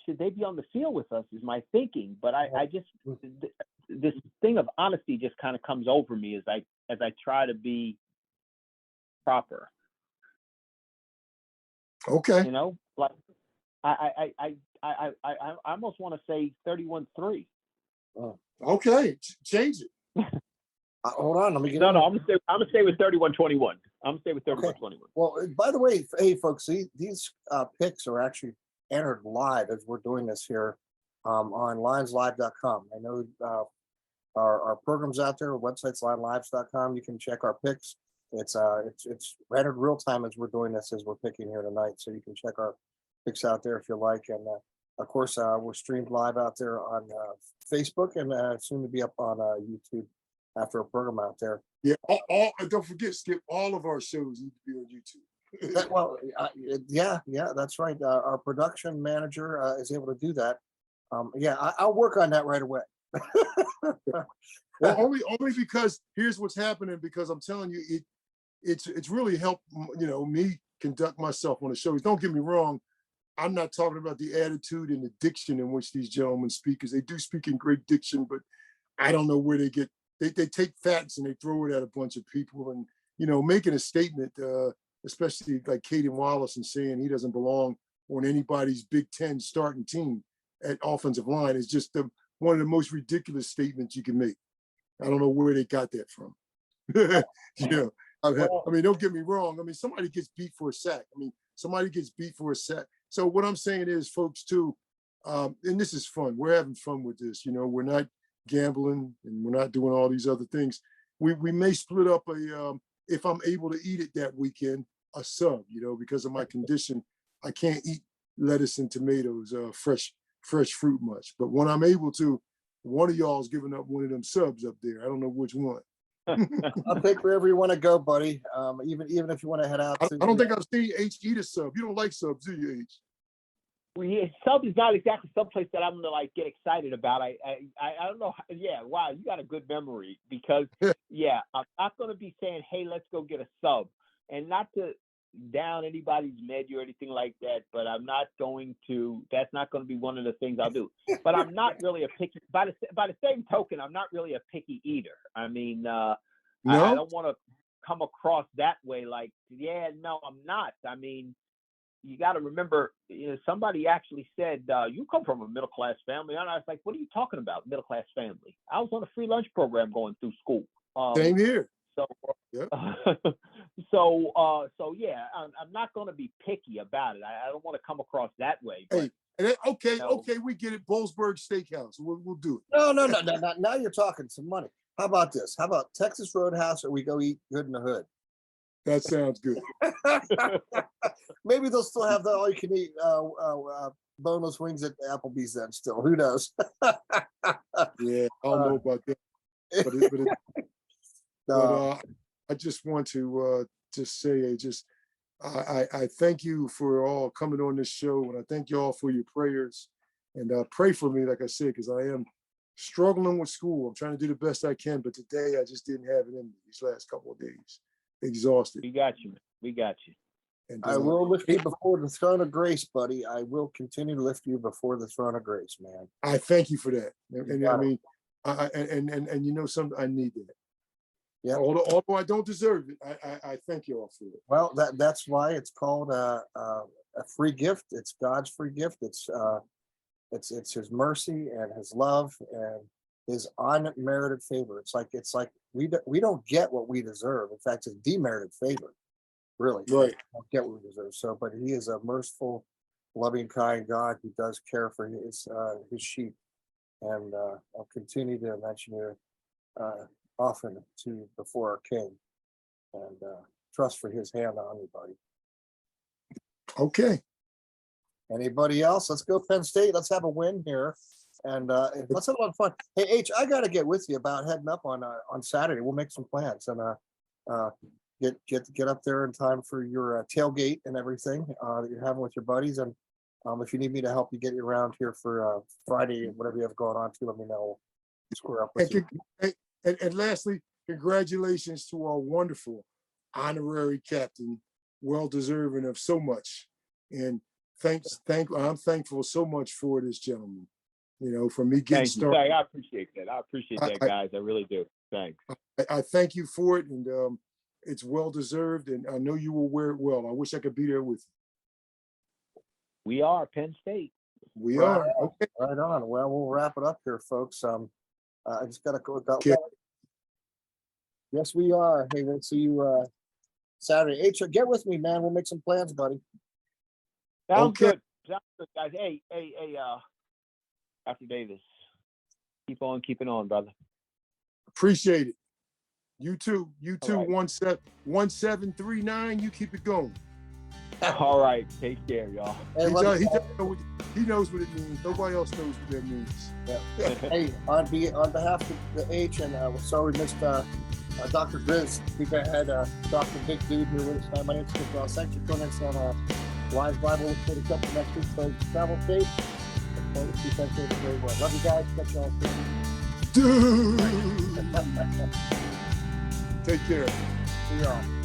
should they be on the field with us? Is my thinking. But I just, this thing of honesty just kind of comes over me as I try to be proper. Okay. Like I almost want to say 31-3. Okay. Change it. Hold on, let me get No, in. I'm gonna stay with 31-21. I'm gonna stay with 31-21. Well, by the way, hey folks, these picks are actually entered live as we're doing this here on lineslive.com. I know our programs out there, our website's linelives.com. You can check our picks. It's rendered real time as we're doing this, as we're picking here tonight. So you can check our picks out there if you like. And of course, we're streamed live out there on Facebook and soon to be up on YouTube after a program out there. Yeah. Don't forget, Skip. All of our shows need to be on YouTube. Well, yeah, that's right. Our production manager is able to do that. Yeah, I'll work on that right away. Well, only because here's what's happening. Because I'm telling you, it's really helped me conduct myself on the shows. Don't get me wrong. I'm not talking about the attitude and the diction in which these gentlemen speak, because they do speak in great diction, but I don't know where they get. They take facts and they throw it at a bunch of people, and making a statement, especially like Caden Wallace, and saying he doesn't belong on anybody's Big Ten starting team at offensive line is just one of the most ridiculous statements you can make. I don't know where they got that from. I mean, don't get me wrong. I mean, somebody gets beat for a sack. So what I'm saying is, folks, too, and this is fun. We're having fun with this. We're not gambling and we're not doing all these other things. We may split up if I'm able to eat it that weekend, a sub, because of my condition. I can't eat lettuce and tomatoes, fresh fruit much. But when I'm able to, one of y'all is giving up one of them subs up there. I don't know which one. I'll take wherever you want to go, buddy. Even if you want to head out. I don't think I've seen H eat a sub. You don't like subs, do you, H? Well, yeah, sub is not exactly someplace that I'm gonna get excited about. I don't know. Yeah, wow, you got a good memory, because yeah, I'm not gonna be saying, hey, let's go get a sub, and not to down anybody's menu or anything like that, but I'm not going to. That's not going to be one of the things I'll do. But I'm not really a picky. By the same token, I'm not really a picky eater. I mean, I don't want to come across that way. Like, yeah, no, I'm not. I mean, you got to remember, somebody actually said, you come from a middle-class family. And I was like, what are you talking about, middle-class family? I was on a free lunch program going through school. Same here. So, yeah. so yeah, I'm not going to be picky about it. I don't want to come across that way. But, okay, we get it. Bollesburg Steakhouse. We'll do it. No. Now you're talking some money. How about this? How about Texas Roadhouse, or we go eat good in the hood? That sounds good. Maybe they'll still have the all-you-can-eat boneless wings at Applebee's then. Still, who knows? Yeah, I don't know about that. But I just want to just say, I thank you for all coming on this show, and I thank you all for your prayers, and pray for me, like I said, because I am struggling with school. I'm trying to do the best I can, but today I just didn't have it in me these last couple of days. Exhausted. We got you. And I will lift you before the throne of grace, buddy. I will continue to lift you before the throne of grace, man. I thank you for that. And I got it. mean, and you know something, I need that. Yeah. Although I don't deserve it, I thank you all for it. Well, that's why it's called a free gift. It's God's free gift. It's His mercy and His love and His unmerited favor. It's like we don't get what we deserve. In fact, it's demerited favor. Really, Right. we don't get what we deserve. So, but He is a merciful, loving, kind God who does care for His sheep, and I'll continue to mention you often to before our King, and trust for His hand on you, buddy. Okay. Anybody else? Let's go Penn State. Let's have a win here, and let's have a lot of fun. Hey H, I got to get with you about heading up on Saturday. We'll make some plans and get up there in time for your tailgate and everything that you're having with your buddies. And if you need me to help you get you around here for Friday, whatever you have going on, too, let me know. We'll square up with you. And lastly, congratulations to our wonderful honorary captain, well deserving of so much. And I'm thankful so much for this gentleman. You know, for me getting started. I appreciate that. I appreciate that, guys. I really do. Thanks. I thank you for it, and it's well deserved. And I know you will wear it well. I wish I could be there with you. We are Penn State. We Right are. on. Okay. Right on. Well, we'll wrap it up here, folks. I just gotta go. Okay. Yes, we are. Hey, we'll see you Saturday. H, get with me, man. We'll make some plans, buddy. Sounds Okay. good. Sounds good, guys. Hey, Dr. Davis, keep on keeping on, brother. Appreciate it. You too. All right. 1739. You keep it going. All right. Take care, y'all. Hey, He knows what it means. Nobody else knows what that means. hey, on behalf of the H, and sorry we missed Dr. Grizz. We had Dr. Big Dude here with us. My name's Chris Ross. Thanks for joining us on Live Bible. Look forward to catching you next week. So travel safe. Look forward to see you next week. Love you guys. Catch y'all soon. Dude. Take care. See y'all.